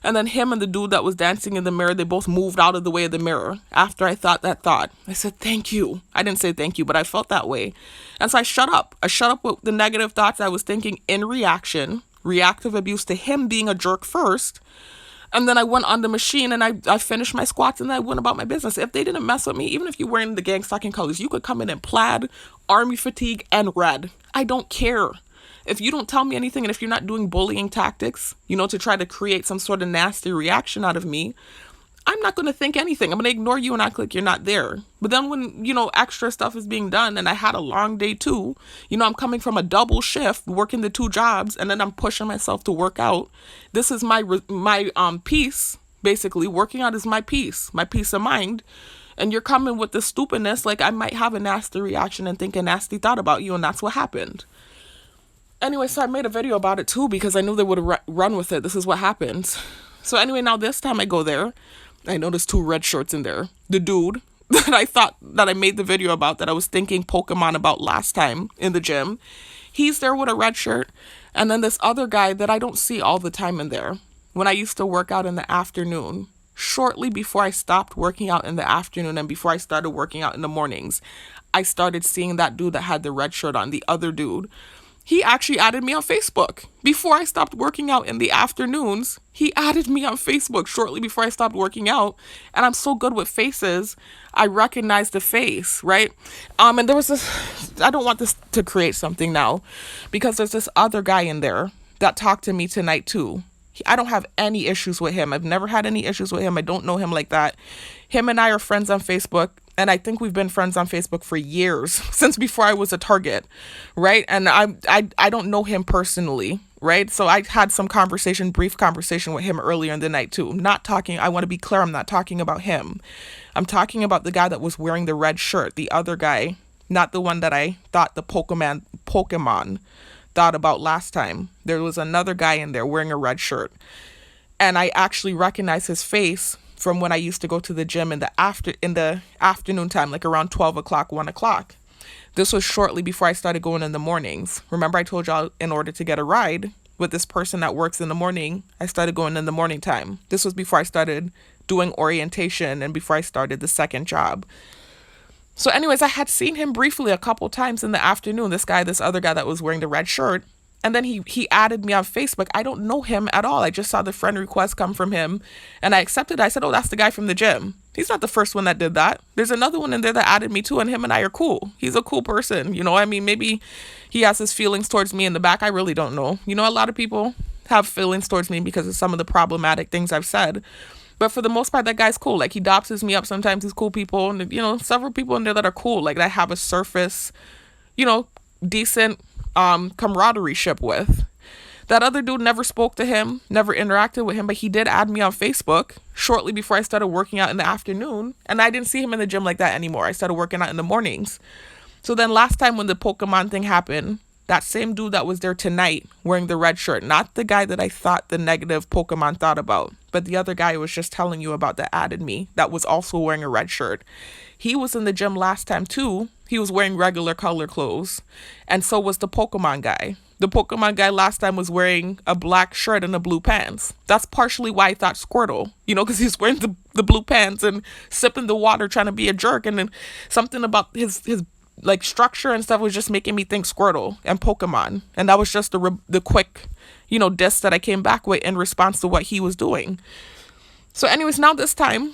And then him and the dude that was dancing in the mirror, they both moved out of the way of the mirror. After I thought that thought, I said, thank you. I didn't say thank you, but I felt that way. And so I shut up. I shut up with the negative thoughts I was thinking in reaction, reactive abuse to him being a jerk first. And then I went on the machine and I finished my squats and I went about my business. If they didn't mess with me, even if you're wearing the gang stalking colors, you could come in plaid, army fatigue, and red. I don't care. If you don't tell me anything and if you're not doing bullying tactics, to try to create some sort of nasty reaction out of me, I'm not going to think anything. I'm going to ignore you and act like you're not there. But then when, extra stuff is being done and I had a long day too, I'm coming from a double shift, working the 2 jobs, and then I'm pushing myself to work out. This is my peace, basically. Working out is my peace of mind. And you're coming with this stupidness, like I might have a nasty reaction and think a nasty thought about you, and that's what happened. Anyway, so I made a video about it too because I knew they would run with it. This is what happens. So anyway, now this time I go there. I noticed 2 red shirts in there. The dude that I thought that I made the video about, that I was thinking Pokemon about last time in the gym, he's there with a red shirt. And then this other guy that I don't see all the time in there. When I used to work out in the afternoon, shortly before I stopped working out in the afternoon and before I started working out in the mornings, I started seeing that dude that had the red shirt on, the other dude. He actually added me on Facebook. Before I stopped working out in the afternoons, he added me on Facebook shortly before I stopped working out. And I'm so good with faces, I recognize the face, right? And there was this, I don't want this to create something now, because there's this other guy in there that talked to me tonight too. I don't have any issues with him. I've never had any issues with him. I don't know him like that. Him and I are friends on Facebook, and I think we've been friends on Facebook for years, since before I was a target, right? And I don't know him personally, right? So I had some brief conversation with him earlier in the night too. I want to be clear, I'm not talking about him. I'm talking about the guy that was wearing the red shirt, the other guy, not the one that I thought the Pokemon thought about last time. There was another guy in there wearing a red shirt. And I actually recognize his face from when I used to go to the gym in the afternoon time, like around 12 o'clock, 1 o'clock. This was shortly before I started going in the mornings. Remember I told y'all in order to get a ride with this person that works in the morning, I started going in the morning time. This was before I started doing orientation and before I started the second job. So anyways, I had seen him briefly a couple times in the afternoon, this other guy that was wearing the red shirt. And then he added me on Facebook. I don't know him at all. I just saw the friend request come from him and I accepted it. I said, oh, that's the guy from the gym. He's not the first one that did that. There's another one in there that added me too, and him and I are cool. He's a cool person. Maybe he has his feelings towards me in the back. I really don't know. A lot of people have feelings towards me because of some of the problematic things I've said. But for the most part, that guy's cool. Like, he dopses me up sometimes. He's cool people. And, several people in there that are cool. Like, that have a surface, decent camaraderie ship with. That other dude never spoke to him, never interacted with him, but he did add me on Facebook shortly before I started working out in the afternoon. And I didn't see him in the gym like that anymore. I started working out in the mornings. So then last time when the Pokemon thing happened, that same dude that was there tonight wearing the red shirt, not the guy that I thought the negative Pokemon thought about, but the other guy I was just telling you about that added me, that was also wearing a red shirt. He was in the gym last time too. He was wearing regular color clothes. And so was the Pokemon guy. The Pokemon guy last time was wearing a black shirt and a blue pants. That's partially why I thought Squirtle, because he's wearing the blue pants and sipping the water trying to be a jerk. And then something about his like structure and stuff was just making me think Squirtle and Pokemon. And that was just the quick, diss that I came back with in response to what he was doing. So anyways, now this time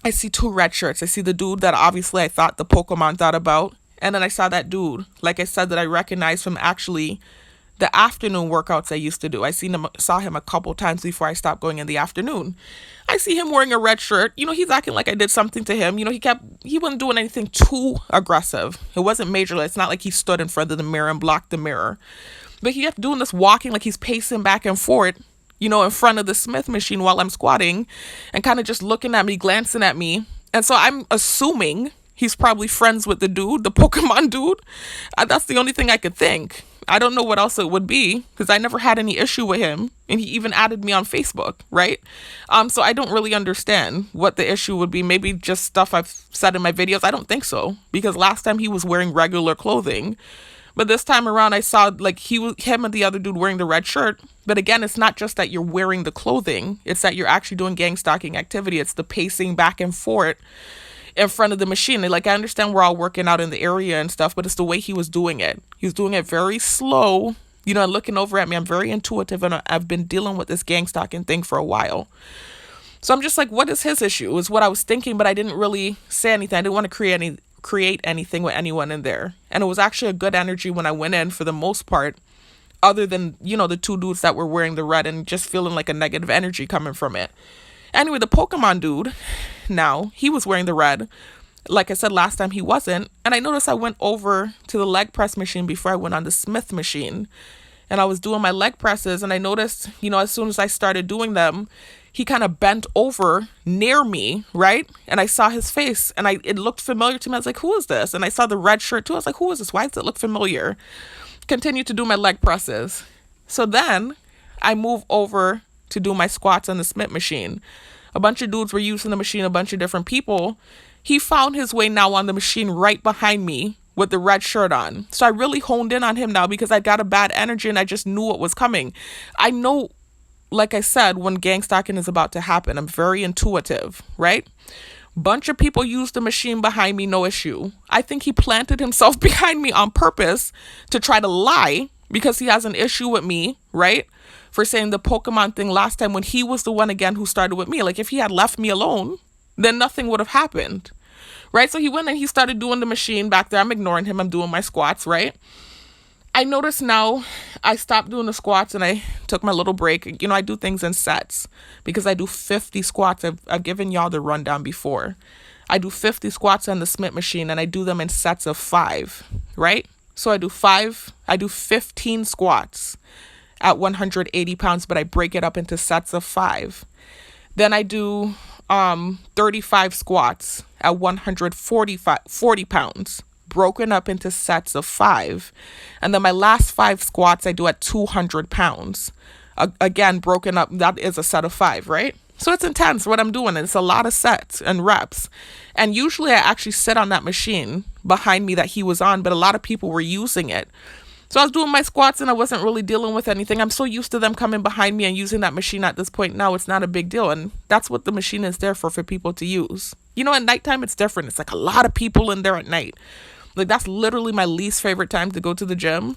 I see two red shirts. I see the dude that obviously I thought the Pokemon thought about. And then I saw that dude, like I said, that I recognized from actually the afternoon workouts I used to do. Saw him a couple times before I stopped going in the afternoon. I see him wearing a red shirt. He's acting like I did something to him. He wasn't doing anything too aggressive. It wasn't major. It's not like he stood in front of the mirror and blocked the mirror. But he kept doing this walking, like he's pacing back and forth, in front of the Smith machine while I'm squatting and kind of just looking at me, glancing at me. And so I'm assuming he's probably friends with the dude, the Pokemon dude. That's the only thing I could think. I don't know what else it would be because I never had any issue with him. And he even added me on Facebook, right? So I don't really understand what the issue would be. Maybe just stuff I've said in my videos. I don't think so, because last time he was wearing regular clothing. But this time around, I saw like him and the other dude wearing the red shirt. But again, it's not just that you're wearing the clothing. It's that you're actually doing gang stalking activity. It's the pacing back and forth in front of the machine. Like, I understand we're all working out in the area and stuff, but it's the way he was doing it. He was doing it very slow, and looking over at me. I'm very intuitive, and I've been dealing with this gang stalking thing for a while. So I'm just like, what is his issue? Is what I was thinking, but I didn't really say anything. I didn't want to create anything with anyone in there. And it was actually a good energy when I went in for the most part, other than, the two dudes that were wearing the red and just feeling like a negative energy coming from it. Anyway, the Pokemon dude, now, he was wearing the red. Like I said, last time he wasn't. And I noticed I went over to the leg press machine before I went on the Smith machine. And I was doing my leg presses. And I noticed, as soon as I started doing them, he kind of bent over near me, right? And I saw his face. And it looked familiar to me. I was like, who is this? And I saw the red shirt too. I was like, who is this? Why does it look familiar? Continued to do my leg presses. So then I move over to do my squats on the Smith machine. A bunch of dudes were using the machine, a bunch of different people. He found his way now on the machine right behind me with the red shirt on. So I really honed in on him now because I got a bad energy and I just knew what was coming. I know, like I said, when gang stalking is about to happen, I'm very intuitive, right? Bunch of people used the machine behind me, no issue. I think he planted himself behind me on purpose to try to lie because he has an issue with me, right? For saying the Pokemon thing last time when he was the one again who started with me. Like, if he had left me alone, then nothing would have happened, right? So he went and he started doing the machine back there. I'm ignoring him. I'm doing my squats, right? I noticed now I stopped doing the squats and I took my little break. I do things in sets because I do 50 squats. I've given y'all the rundown before. I do 50 squats on the Smith machine, and I do them in sets of 5, right? So I do 15 squats at 180 pounds, but I break it up into sets of 5. Then I do 35 squats at 40 pounds, broken up into sets of 5. And then my last 5 squats I do at 200 pounds. Again, broken up, that is a set of 5, right? So it's intense what I'm doing. It's a lot of sets and reps. And usually I actually sit on that machine behind me that he was on, but a lot of people were using it. So I was doing my squats and I wasn't really dealing with anything. I'm so used to them coming behind me and using that machine at this point now. It's not a big deal. And that's what the machine is there for people to use. At nighttime, it's different. It's like a lot of people in there at night. Like, that's literally my least favorite time to go to the gym.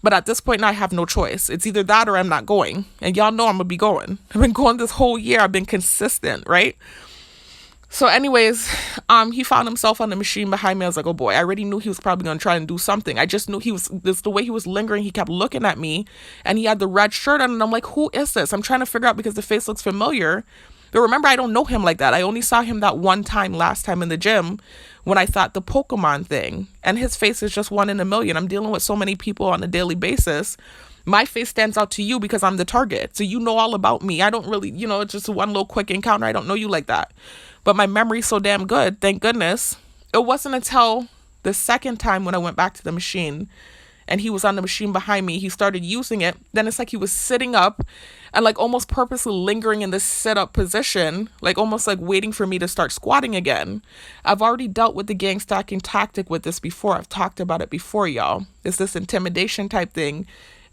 But at this point now, I have no choice. It's either that or I'm not going. And y'all know I'm going to be going. I've been going this whole year. I've been consistent, right? So anyways, he found himself on the machine behind me. I was like, oh boy, I already knew he was probably going to try and do something. I just knew the way he was lingering, he kept looking at me and he had the red shirt on and I'm like, who is this? I'm trying to figure out because the face looks familiar. But remember, I don't know him like that. I only saw him that one time last time in the gym when I thought the Pokemon thing, and his face is just 1 in a million. I'm dealing with so many people on a daily basis. My face stands out to you because I'm the target. So you know all about me. I don't really, it's just one little quick encounter. I don't know you like that. But my memory's so damn good, thank goodness. It wasn't until the second time when I went back to the machine and he was on the machine behind me, he started using it. Then it's like he was sitting up and like almost purposely lingering in this sit-up position, like almost like waiting for me to start squatting again. I've already dealt with the gang stacking tactic with this before. I've talked about it before, y'all. It's this intimidation type thing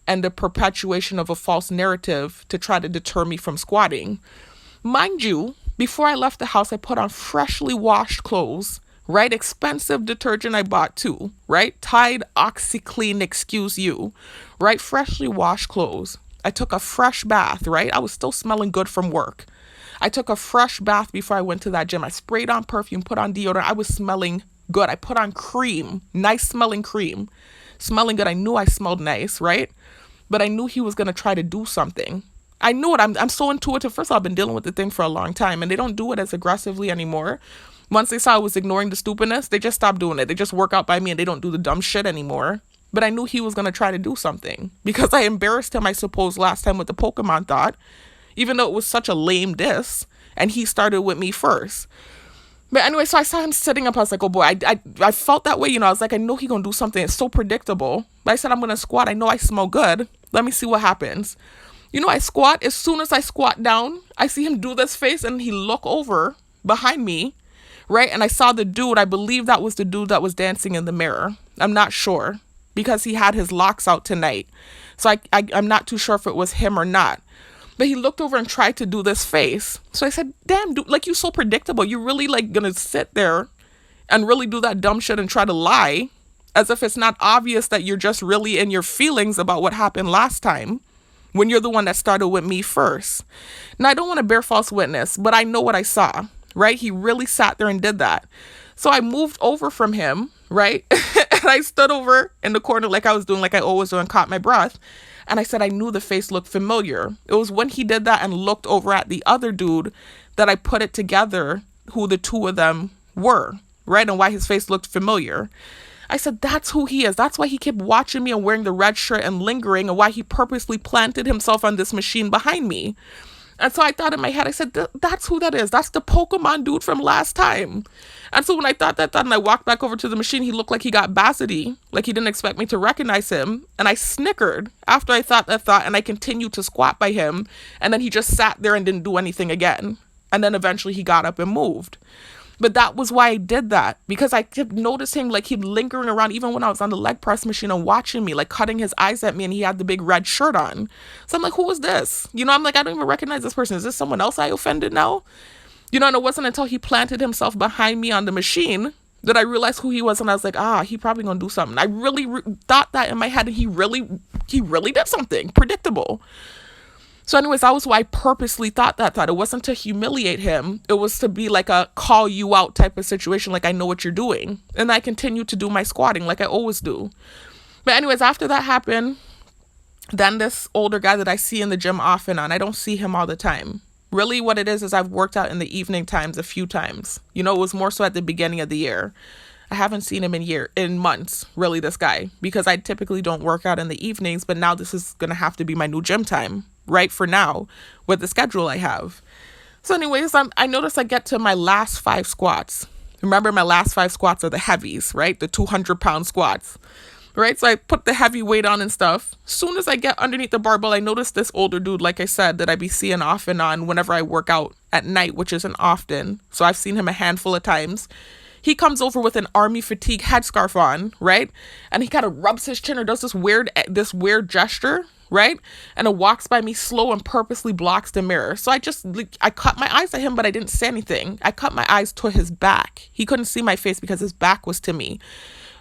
and the perpetuation of a false narrative to try to deter me from squatting. Mind you, before I left the house, I put on freshly washed clothes, right? Expensive detergent I bought too, right? Tide, OxyClean, excuse you, right? Freshly washed clothes. I took a fresh bath, right? I was still smelling good from work. I took a fresh bath before I went to that gym. I sprayed on perfume, put on deodorant. I was smelling good. I put on cream, nice smelling cream, smelling good. I knew I smelled nice, right? But I knew he was going to try to do something. I knew it. I'm so intuitive. First of all, I've been dealing with the thing for a long time and they don't do it as aggressively anymore. Once they saw I was ignoring the stupidness, they just stopped doing it. They just work out by me and they don't do the dumb shit anymore. But I knew he was going to try to do something because I embarrassed him, I suppose, last time with the Pokemon thought, even though it was such a lame diss and he started with me first. But anyway, so I saw him sitting up. I was like, oh boy, I felt that way. I was like, I know he's going to do something. It's so predictable. But I said, I'm going to squat. I know I smell good. Let me see what happens. I squat. As soon as I squat down, I see him do this face and he look over behind me, right? And I saw the dude. I believe that was the dude that was dancing in the mirror. I'm not sure because he had his locks out tonight. So I'm not too sure if it was him or not. But he looked over and tried to do this face. So I said, damn, dude, like, you're so predictable. You're really like going to sit there and really do that dumb shit and try to lie as if it's not obvious that you're just really in your feelings about what happened last time when you're the one that started with me first. Now, I don't want to bear false witness, but I know what I saw, right? He really sat there and did that. So I moved over from him, right? And I stood over in the corner like I was doing, like I always do, and caught my breath. And I said, I knew the face looked familiar. It was when he did that and looked over at the other dude that I put it together who the two of them were, right? And why his face looked familiar. I said, that's who he is. That's why he kept watching me and wearing the red shirt and lingering, and why he purposely planted himself on this machine behind me. And so I thought in my head, I said, that's who that is. That's the Pokemon dude from last time. And so when I thought that and I walked back over to the machine, he looked like he got basity, like he didn't expect me to recognize him. And I snickered after I thought that thought, and I continued to squat by him. And then he just sat there and didn't do anything again. And then eventually he got up and moved. But that was why I did that, because I kept noticing like he'd lingering around even when I was on the leg press machine and watching me, like cutting his eyes at me, and he had the big red shirt on. So I'm like, who is this? I'm like, I don't even recognize this person. Is this someone else I offended now? And it wasn't until he planted himself behind me on the machine that I realized who he was. And I was like, he probably gonna do something. I really thought that in my head, and he really did something predictable. So anyways, that was why I purposely thought that thought. It wasn't to humiliate him. It was to be like a call you out type of situation. Like, I know what you're doing. And I continued to do my squatting like I always do. But anyways, after that happened, Then this older guy that I see in the gym off and on, I don't see him all the time. Really what it is I've worked out in the evening times a few times. You know, it was more so at the beginning of the year. I haven't seen him in months, really, this guy, because I typically don't work out in the evenings, but now this is going to have to be my new gym time, right, for now, with the schedule I have. So anyways, I notice I get to my last 5 squats. Remember, my last 5 squats are the heavies, right, the 200-pound squats. Right, so I put the heavy weight on and stuff. Soon as I get underneath the barbell, I notice this older dude, like I said, that I be seeing off and on whenever I work out at night, which isn't often. So I've seen him a handful of times. He comes over with an army fatigue headscarf on, right? And he kind of rubs his chin or does this weird gesture, right? And it walks by me slow and purposely blocks the mirror. So I cut my eyes at him, but I didn't say anything. I cut my eyes to his back. He couldn't see my face because his back was to me.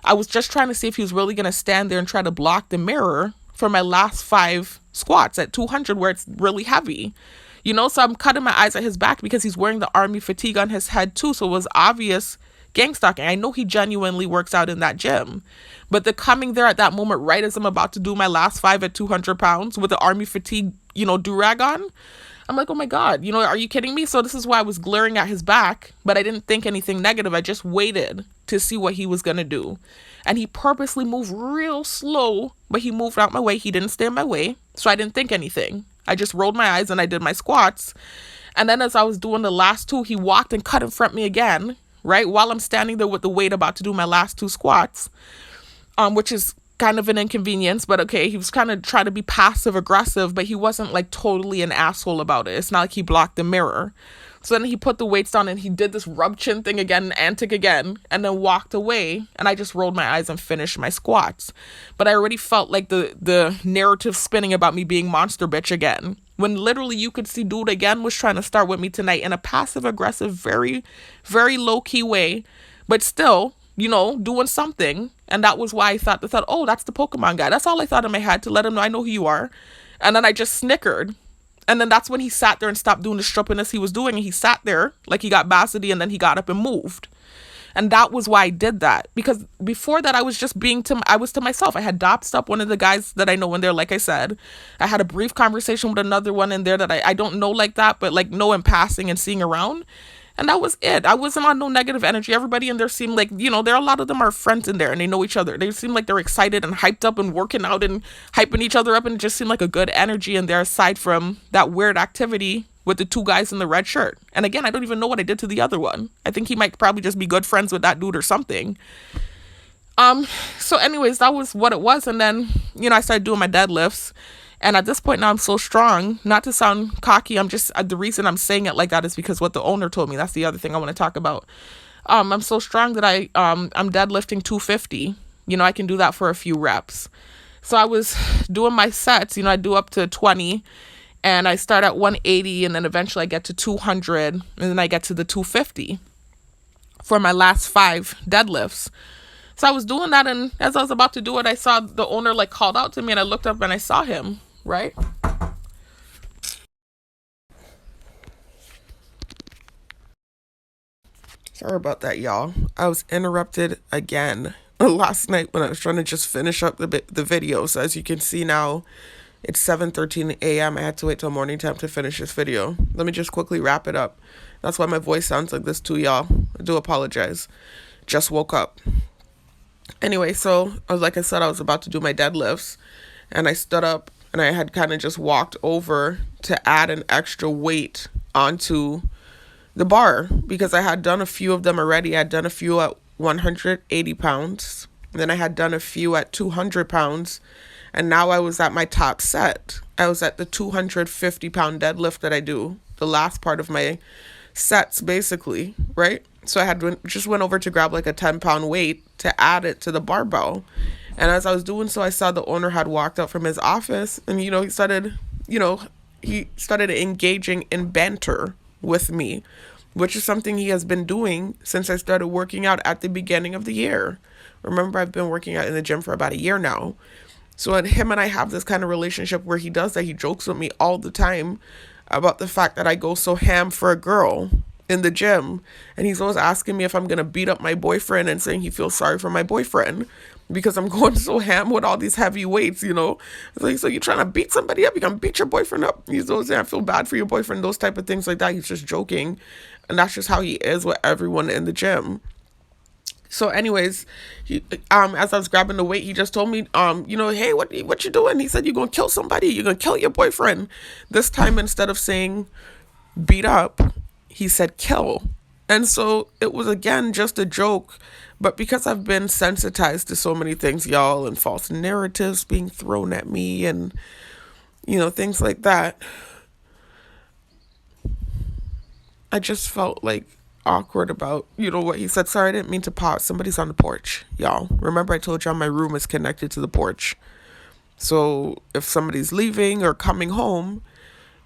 I was just trying to see if he was really going to stand there and try to block the mirror for my last 5 squats at 200 where it's really heavy. You know, so I'm cutting my eyes at his back because he's wearing the army fatigue on his head too. So it was obvious gang stalking. I know he genuinely works out in that gym. But the coming there at that moment, right as I'm about to do my last 5 at 200 pounds with the army fatigue, do-rag on, I'm like, oh my God, are you kidding me? So this is why I was glaring at his back, but I didn't think anything negative. I just waited to see what he was going to do. And he purposely moved real slow, but he moved out my way. He didn't stay in my way. So I didn't think anything. I just rolled my eyes and I did my squats. And then as I was doing the last 2, he walked and cut in front of me again, right? While I'm standing there with the weight about to do my last 2 squats, which is kind of an inconvenience, but okay, he was kind of trying to be passive aggressive, but he wasn't like totally an asshole about it. It's not like he blocked the mirror. So then he put the weights down and he did this rub chin thing again, antic again, and then walked away. And I just rolled my eyes and finished my squats. But I already felt like the narrative spinning about me being monster bitch again. When literally you could see dude again was trying to start with me tonight in a passive aggressive, very, very low key way, but still, doing something. And that was why I thought, oh, that's the Pokemon guy. That's all I thought in my head, to let him know I know who you are. And then I just snickered. And then that's when he sat there and stopped doing the strippiness he was doing. And he sat there like he got basity, and then he got up and moved. And that was why I did that. Because before that, I was just I was to myself. I had dopsed up one of the guys that I know in there, like I said. I had a brief conversation with another one in there that I don't know like that, but like know in passing and seeing around. And that was it. I wasn't on no negative energy. Everybody in there seemed like, there are a lot of them are friends in there and they know each other. They seem like they're excited and hyped up and working out and hyping each other up, and it just seemed like a good energy in there aside from that weird activity with the 2 guys in the red shirt. And again, I don't even know what I did to the other one. I think he might probably just be good friends with that dude or something. So anyways, that was what it was. And then, I started doing my deadlifts. And at this point now I'm so strong, not to sound cocky, I'm just, the reason I'm saying it like that is because what the owner told me. That's the other thing I want to talk about. I'm so strong that I'm deadlifting 250. I can do that for a few reps. So I was doing my sets, I do up to 20 and I start at 180 and then eventually I get to 200 and then I get to the 250 for my last 5 deadlifts. So I was doing that, and as I was about to do it, I saw the owner like called out to me, and I looked up and I saw him, right? Sorry about that, y'all. I was interrupted again last night when I was trying to just finish up the video. So as you can see now, it's 7:13 a.m. I had to wait till morning time to finish this video. Let me just quickly wrap it up. That's why my voice sounds like this too, y'all. I do apologize. Just woke up. Anyway, so like I said, I was about to do my deadlifts, and I stood up and I had kind of just walked over to add an extra weight onto the bar because I had done a few of them already. I had done a few at 180 pounds, and then I had done a few at 200 pounds, and now I was at my top set. I was at the 250-pound deadlift that I do, the last part of my sets basically, right? So I had just went over to grab like a 10-pound weight to add it to the barbell. And as I was doing so, I saw the owner had walked out from his office, and, he started engaging in banter with me, which is something he has been doing since I started working out at the beginning of the year. Remember, I've been working out in the gym for about a year now. So him and I have this kind of relationship where he does that. He jokes with me all the time about the fact that I go so ham for a girl in the gym, and he's always asking me if I'm gonna beat up my boyfriend and saying he feels sorry for my boyfriend. because I'm going so ham with all these heavy weights, It's like, so you're trying to beat somebody up? You're going to beat your boyfriend up? He's always saying, I feel bad for your boyfriend, those type of things like that. He's just joking. And that's just how he is with everyone in the gym. So anyways, he as I was grabbing the weight, he just told me, hey, what you doing? He said, you're gonna kill somebody, you're gonna kill your boyfriend. This time, instead of saying beat up, he said kill. And so it was, again, just a joke. But because I've been sensitized to so many things, y'all, and false narratives being thrown at me and, things like that, I just felt like awkward about, what he said. Sorry, I didn't mean to pause. Somebody's on the porch, y'all. Remember I told y'all my room is connected to the porch. So if somebody's leaving or coming home,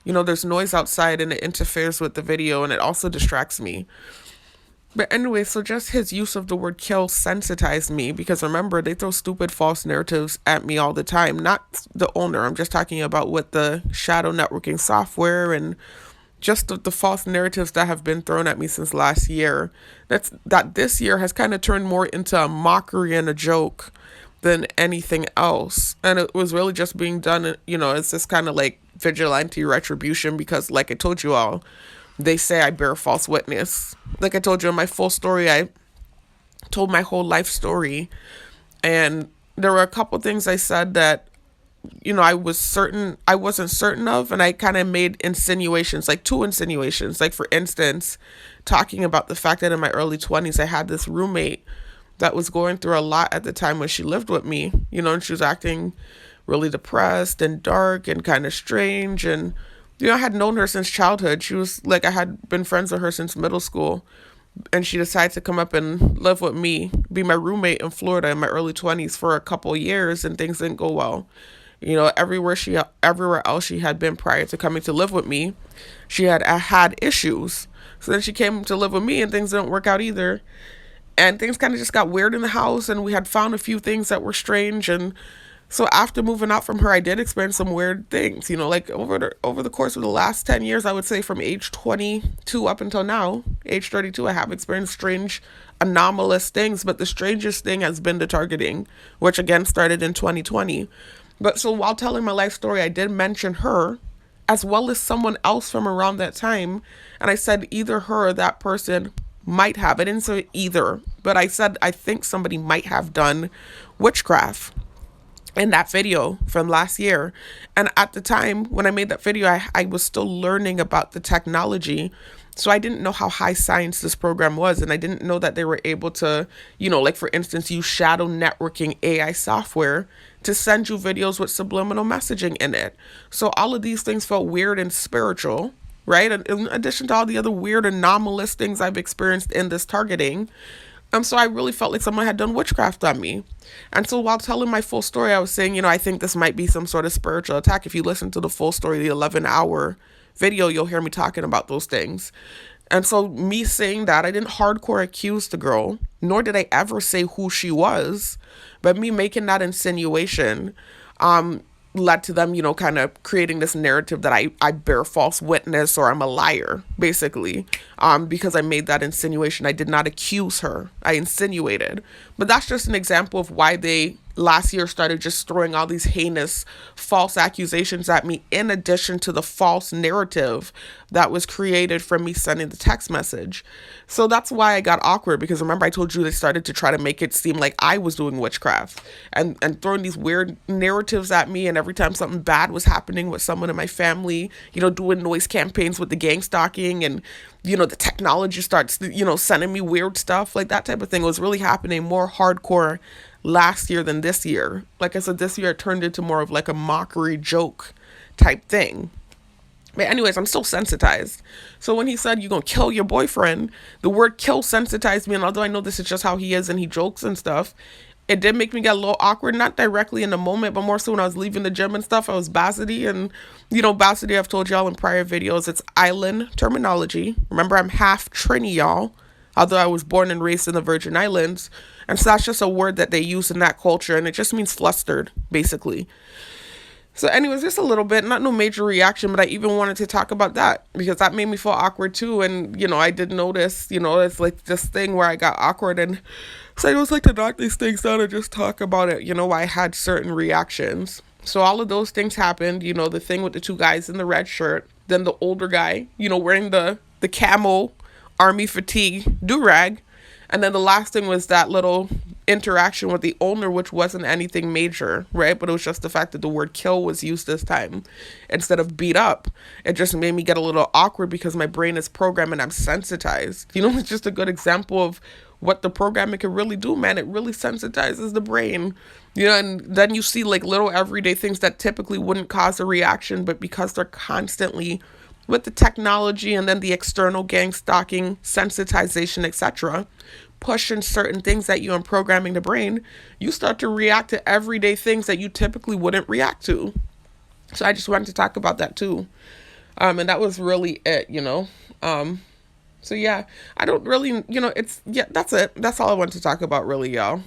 there's noise outside and it interferes with the video and it also distracts me. But anyway, so just his use of the word kill sensitized me, because remember, they throw stupid false narratives at me all the time. Not the owner. I'm just talking about with the shadow networking software and just the false narratives that have been thrown at me since last year. That this year has kind of turned more into a mockery and a joke than anything else. And it was really just being done, it's this kind of like vigilante retribution, because like I told you all, they say I bear false witness. Like I told you in my full story, I told my whole life story. And there were a couple things I said that, I wasn't certain of. And I kind of made insinuations, like 2 insinuations. Like, for instance, talking about the fact that in my early 20s, I had this roommate that was going through a lot at the time when she lived with me, and she was acting really depressed and dark and kind of strange. And, I had known her since childhood. She was like, I had been friends with her since middle school. And she decided to come up and live with me, be my roommate in Florida in my early 20s for a couple years, and things didn't go well. Everywhere else she had been prior to coming to live with me, she had issues. So then she came to live with me and things didn't work out either. And things kind of just got weird in the house, and we had found a few things that were strange. And so after moving out from her, I did experience some weird things, like over the course of the last 10 years, I would say from age 22 up until now, age 32, I have experienced strange, anomalous things. But the strangest thing has been the targeting, which again started in 2020. But so while telling my life story, I did mention her as well as someone else from around that time. And I said either her or that person might have. I didn't say either, but I said I think somebody might have done witchcraft in that video from last year. And at the time when I made that video, I was still learning about the technology. So I didn't know how high science this program was. And I didn't know that they were able to, like for instance, use shadow networking AI software to send you videos with subliminal messaging in it. So all of these things felt weird and spiritual, right? In addition to all the other weird anomalous things I've experienced in this targeting. So I really felt like someone had done witchcraft on me. And so while telling my full story, I was saying, I think this might be some sort of spiritual attack. If you listen to the full story, the 11-hour video, you'll hear me talking about those things. And so me saying that, I didn't hardcore accuse the girl, nor did I ever say who she was. But me making that insinuation led to them, kind of creating this narrative that I bear false witness or I'm a liar, basically, because I made that insinuation. I did not accuse her. I insinuated. But that's just an example of why they last year started just throwing all these heinous false accusations at me, in addition to the false narrative that was created from me sending the text message. So that's why I got awkward, because remember I told you they started to try to make it seem like I was doing witchcraft and throwing these weird narratives at me. And every time something bad was happening with someone in my family, doing noise campaigns with the gang stalking, and the technology starts, sending me weird stuff, like that type of thing was really happening more hardcore last year than this year. Like I said, this year it turned into more of like a mockery joke type thing. But anyways, I'm still sensitized. So when he said, you're going to kill your boyfriend, the word kill sensitized me. And although I know this is just how he is and he jokes and stuff, it did make me get a little awkward, not directly in the moment, but more so when I was leaving the gym and stuff. I was Basity, and Basity, I've told y'all in prior videos, it's island terminology. Remember, I'm half Trini, y'all, although I was born and raised in the Virgin Islands. And so that's just a word that they use in that culture, and it just means flustered, basically. So anyways, just a little bit, not no major reaction, but I even wanted to talk about that because that made me feel awkward too. And, I did notice, it's like this thing where I got awkward. And so I just like to knock these things down and just talk about it, why I had certain reactions. So all of those things happened, the thing with the two guys in the red shirt, then the older guy, wearing the camo army fatigue do-rag. And then the last thing was that little interaction with the owner, which wasn't anything major, right? But it was just the fact that the word kill was used this time instead of beat up. It just made me get a little awkward because my brain is programmed and I'm sensitized. It's just a good example of what the programming can really do, man. It really sensitizes the brain. And then you see like little everyday things that typically wouldn't cause a reaction, but because they're constantly with the technology and then the external gang stalking, sensitization, etc., pushing certain things at you and programming the brain, you start to react to everyday things that you typically wouldn't react to. So I just wanted to talk about that too. And that was really it, So yeah, I don't really, that's it. That's all I wanted to talk about really, y'all.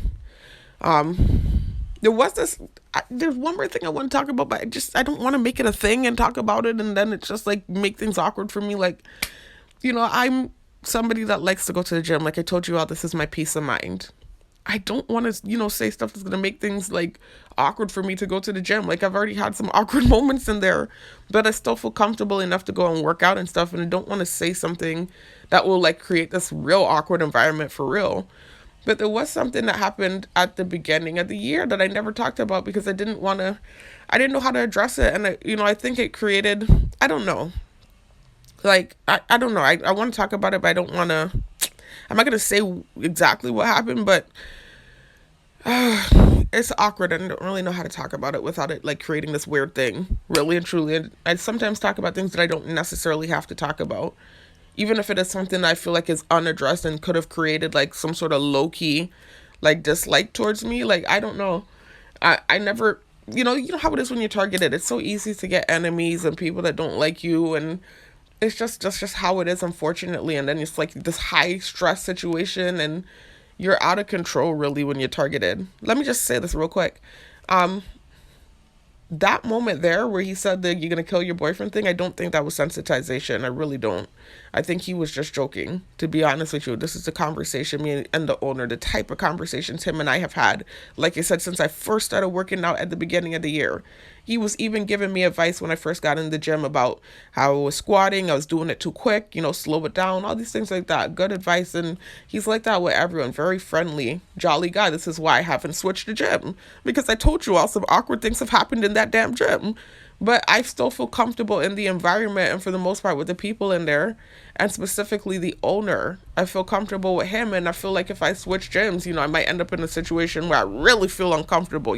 There's one more thing I want to talk about, but I don't want to make it a thing and talk about it. And then it's just like make things awkward for me. Like, I'm somebody that likes to go to the gym. Like I told you all, this is my peace of mind. I don't want to, say stuff that's going to make things like awkward for me to go to the gym. Like I've already had some awkward moments in there, but I still feel comfortable enough to go and work out and stuff. And I don't want to say something that will like create this real awkward environment for real. But there was something that happened at the beginning of the year that I never talked about because I didn't know how to address it. And I think it created, I don't know. Like, I don't know. I want to talk about it, but I don't want to, I'm not going to say exactly what happened, but it's awkward and I don't really know how to talk about it without it like creating this weird thing, really and truly. And I sometimes talk about things that I don't necessarily have to talk about, even if it is something that I feel like is unaddressed and could have created like some sort of low-key like dislike towards me. Like, I don't know. I never, you know how it is when you're targeted. It's so easy to get enemies and people that don't like you, and it's just how it is, unfortunately. And then it's like this high stress situation and you're out of control really when you're targeted. Let me just say this real quick. That moment there where he said that you're going to kill your boyfriend thing, I don't think that was sensitization. I really don't. I think he was just joking, to be honest with you. This is the conversation me and the owner, the type of conversations him and I have had, like I said, since I first started working out at the beginning of the year. He was even giving me advice when I first got in the gym about how I was squatting. I was doing it too quick, slow it down, all these things like that. Good advice. And he's like that with everyone. Very friendly, jolly guy. This is why I haven't switched the gym, because I told you all some awkward things have happened in that damn gym. But I still feel comfortable in the environment and for the most part with the people in there, and specifically the owner. I feel comfortable with him, and I feel like if I switch gyms, I might end up in a situation where I really feel uncomfortable,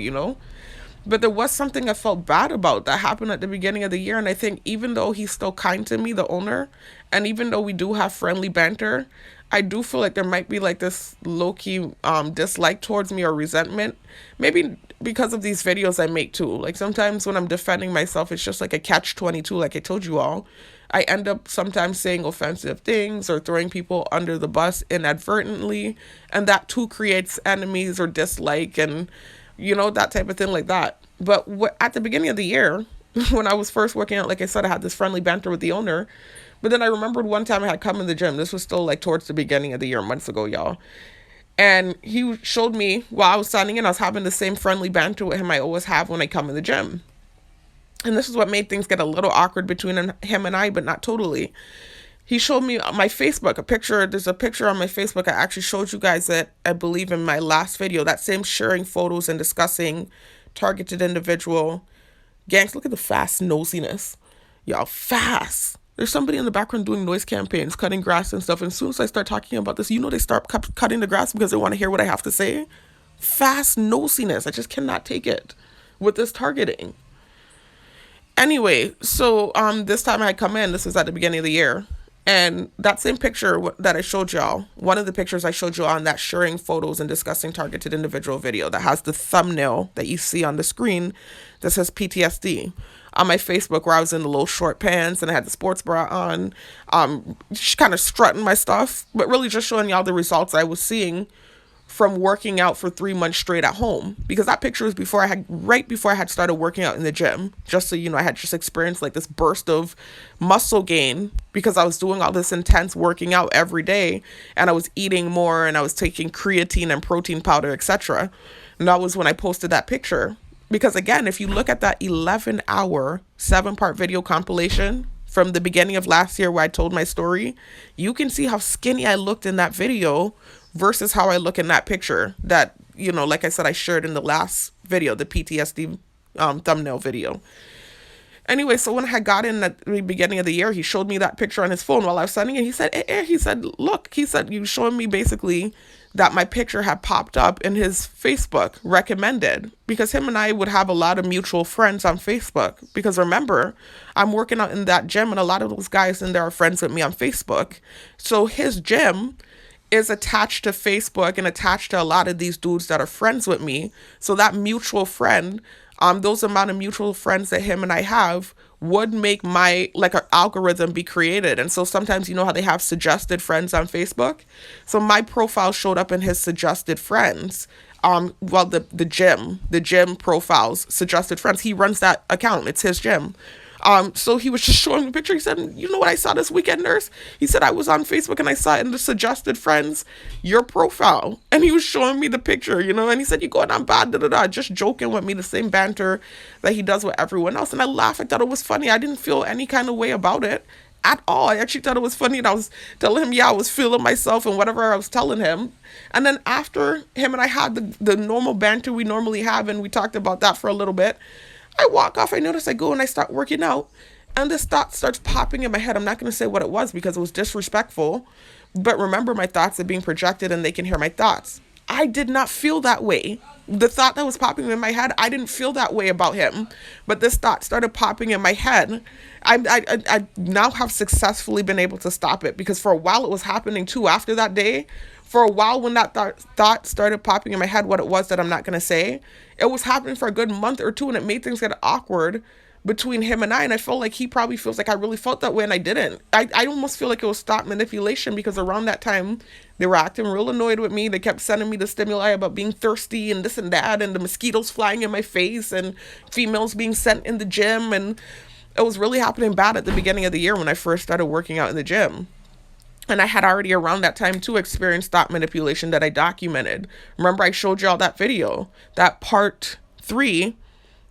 But there was something I felt bad about that happened at the beginning of the year. And I think even though he's still kind to me, the owner, and even though we do have friendly banter, I do feel like there might be like this low-key dislike towards me or resentment. Maybe because of these videos I make too. Like sometimes when I'm defending myself, it's just like a catch-22, like I told you all. I end up sometimes saying offensive things or throwing people under the bus inadvertently. And that too creates enemies or dislike and that type of thing like that. But at the beginning of the year, when I was first working out, like I said, I had this friendly banter with the owner. But then I remembered one time I had come in the gym. This was still like towards the beginning of the year, months ago, y'all. And he showed me while I was signing in, I was having the same friendly banter with him I always have when I come in the gym. And this is what made things get a little awkward between him and I, but not totally. He showed me on my Facebook a picture. There's a picture on my Facebook. I actually showed you guys it, I believe, in my last video. That same sharing photos and discussing targeted individual gangs. Look at the fast nosiness. Y'all, fast. There's somebody in the background doing noise campaigns, cutting grass and stuff. And as soon as I start talking about this, they start cutting the grass because they want to hear what I have to say. Fast nosiness. I just cannot take it with this targeting. Anyway, so this time I come in. This was at the beginning of the year. And that same picture that I showed y'all, one of the pictures I showed you on that sharing photos and discussing targeted individual video that has the thumbnail that you see on the screen that says PTSD, on my Facebook, where I was in the little short pants and I had the sports bra on, just kind of strutting my stuff, but really just showing y'all the results I was seeing from working out for 3 months straight at home, because that picture was right before I had started working out in the gym. Just so you know, I had just experienced like this burst of muscle gain because I was doing all this intense working out every day, and I was eating more, and I was taking creatine and protein powder, etc. And that was when I posted that picture. Because again, if you look at that 11-hour 7-part video compilation from the beginning of last year where I told my story, you can see how skinny I looked in that video versus how I look in that picture that, like I said, I shared in the last video, the PTSD thumbnail video. Anyway, so when I got in at the beginning of the year, he showed me that picture on his phone while I was sending it. He said, look, you showing me basically that my picture had popped up in his Facebook recommended, because him and I would have a lot of mutual friends on Facebook. Because remember, I'm working out in that gym, and a lot of those guys in there are friends with me on Facebook. So his gym is attached to Facebook and attached to a lot of these dudes that are friends with me. So that mutual friend, those amount of mutual friends that him and I have would make my like an algorithm be created. And so sometimes, you know how they have suggested friends on Facebook? So my profile showed up in his suggested friends. The gym profiles, suggested friends. He runs that account. It's his gym. So he was just showing me a picture. He said, you know what I saw this weekend, nurse? He said, I was on Facebook and I saw it in the suggested friends, your profile. And he was showing me the picture, and he said, you going on bad, just joking with me, the same banter that he does with everyone else. And I laughed. I thought it was funny. I didn't feel any kind of way about it at all. I actually thought it was funny. And I was telling him, I was feeling myself and whatever I was telling him. And then after him and I had the normal banter we normally have, and we talked about that for a little bit, I walk off, I notice I go and I start working out, and this thought starts popping in my head. I'm not going to say what it was because it was disrespectful, but remember, my thoughts are being projected and they can hear my thoughts. I did not feel that way. The thought that was popping in my head, I didn't feel that way about him, but this thought started popping in my head. I now have successfully been able to stop it, because for a while it was happening too after that day. For a while, when that thought started popping in my head, what it was that I'm not going to say, it was happening for a good month or two, and it made things get awkward between him and I. And I felt like he probably feels like I really felt that way, and I didn't. I almost feel like it was thought manipulation, because around that time, they were acting real annoyed with me. They kept sending me the stimuli about being thirsty and this and that, and the mosquitoes flying in my face, and females being sent in the gym. And it was really happening bad at the beginning of the year when I first started working out in the gym. And I had already around that time too experienced thought manipulation that I documented. Remember, I showed you all that video, that part 3,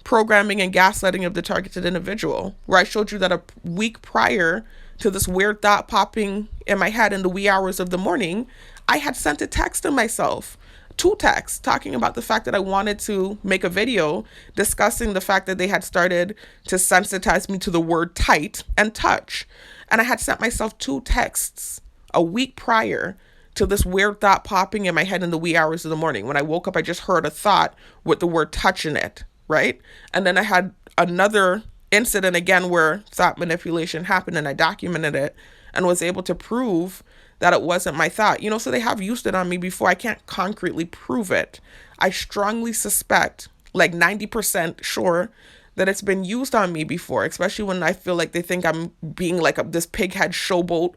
programming and gaslighting of the targeted individual, where I showed you that a week prior to this weird thought popping in my head in the wee hours of the morning, I had sent a text to myself, 2 texts, talking about the fact that I wanted to make a video discussing the fact that they had started to sensitize me to the word tight and touch. And I had sent myself 2 texts a week prior to this weird thought popping in my head in the wee hours of the morning. When I woke up, I just heard a thought with the word touch in it, right? And then I had another incident again where thought manipulation happened, and I documented it and was able to prove that it wasn't my thought. So they have used it on me before. I can't concretely prove it. I strongly suspect, like 90% sure, that it's been used on me before, especially when I feel like they think I'm being like this pighead showboat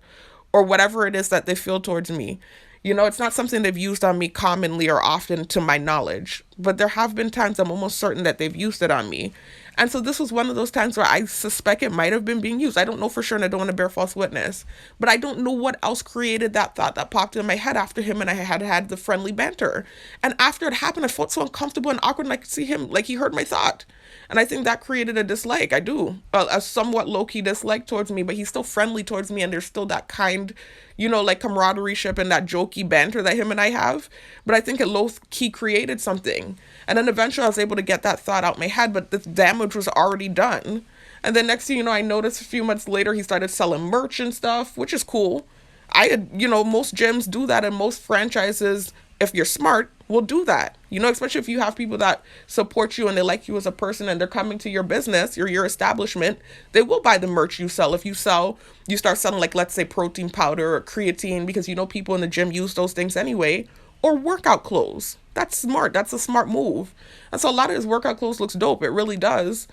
or whatever it is that they feel towards me. It's not something they've used on me commonly or often to my knowledge, but there have been times I'm almost certain that they've used it on me. And so this was one of those times where I suspect it might have been being used. I don't know for sure, and I don't want to bear false witness, but I don't know what else created that thought that popped in my head after him and I had the friendly banter. And after it happened, I felt so uncomfortable and awkward, and I could see him, like he heard my thought. And I think that created a dislike. I do. A somewhat low-key dislike towards me, but he's still friendly towards me, and there's still that kind, like camaraderie-ship and that jokey banter that him and I have. But I think it low-key created something. And then eventually I was able to get that thought out my head, but the damage was already done. And then next thing you know, I noticed a few months later, he started selling merch and stuff, which is cool. Most gyms do that, and most franchises, if you're smart, will do that. Especially if you have people that support you and they like you as a person and they're coming to your business or your establishment, they will buy the merch you sell. If you start selling, like, let's say protein powder or creatine, because people in the gym use those things anyway, or workout clothes. That's smart. That's a smart move. And so a lot of his workout clothes looks dope. It really does.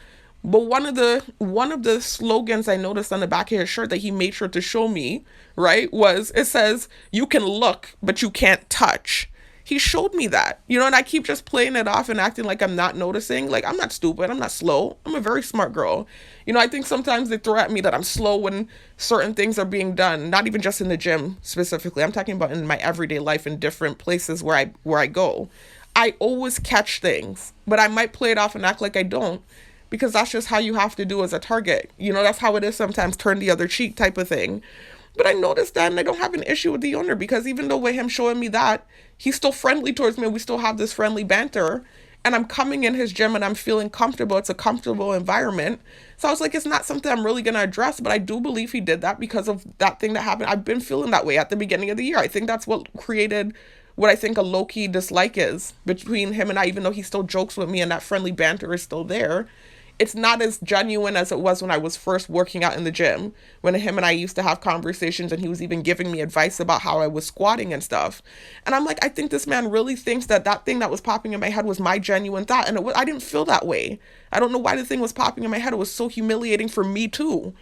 But one of the slogans I noticed on the back of his shirt that he made sure to show me, right, was, it says, "You can look, but you can't touch." he showed me that, and I keep just playing it off and acting like I'm not noticing. Like, I'm not stupid. I'm not slow. I'm a very smart girl. I think sometimes they throw at me that I'm slow when certain things are being done, not even just in the gym specifically. I'm talking about in my everyday life in different places where I go. I always catch things, but I might play it off and act like I don't, because that's just how you have to do as a target. That's how it is sometimes, turn the other cheek type of thing. But I noticed that, and I don't have an issue with the owner, because even though with him showing me that, he's still friendly towards me. We still have this friendly banter, and I'm coming in his gym and I'm feeling comfortable. It's a comfortable environment. So I was like, it's not something I'm really going to address, but I do believe he did that because of that thing that happened. I've been feeling that way at the beginning of the year. I think that's what created what I think a low-key dislike is between him and I, even though he still jokes with me and that friendly banter is still there. It's not as genuine as it was when I was first working out in the gym, when him and I used to have conversations and he was even giving me advice about how I was squatting and stuff. And I'm like, I think this man really thinks that thing that was popping in my head was my genuine thought. And I didn't feel that way. I don't know why the thing was popping in my head. It was so humiliating for me too.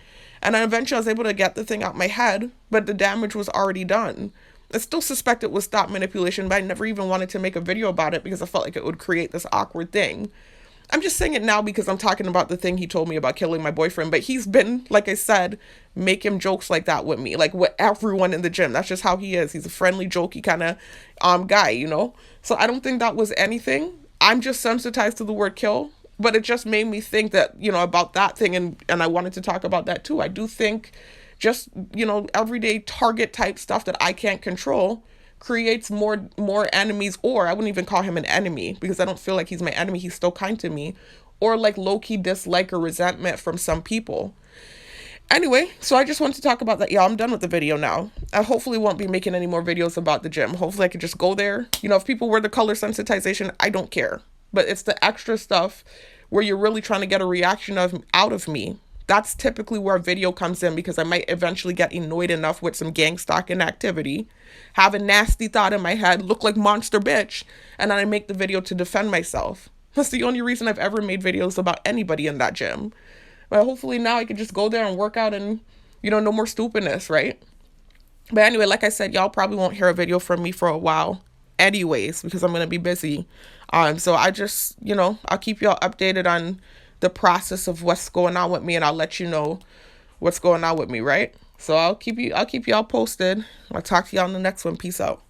And then eventually I was able to get the thing out my head, but the damage was already done. I still suspect it was thought manipulation, but I never even wanted to make a video about it because I felt like it would create this awkward thing. I'm just saying it now because I'm talking about the thing he told me about killing my boyfriend, but he's been, like I said, making jokes like that with me, like with everyone in the gym. That's just how he is. He's a friendly, jokey kind of guy, So I don't think that was anything. I'm just sensitized to the word kill, but it just made me think that, about that thing, and I wanted to talk about that too. I do think just, everyday target type stuff that I can't control creates more enemies, or I wouldn't even call him an enemy because I don't feel like he's my enemy. He's still kind to me, or like low-key dislike or resentment from some people. Anyway, so I just wanted to talk about that. Yeah, I'm done with the video now. I hopefully won't be making any more videos about the gym. Hopefully I could just go there. If people wear the color sensitization, I don't care. But it's the extra stuff where you're really trying to get a reaction out of me. That's typically where a video comes in, because I might eventually get annoyed enough with some gang stalking activity, have a nasty thought in my head, look like monster bitch, and then I make the video to defend myself. That's the only reason I've ever made videos about anybody in that gym. But hopefully now I can just go there and work out and, no more stupidness, right? But anyway, like I said, y'all probably won't hear a video from me for a while anyways, because I'm going to be busy. So I just, I'll keep y'all updated on the process of what's going on with me, and I'll let you know what's going on with me, right? So I'll keep y'all posted. I'll talk to y'all in the next one. Peace out.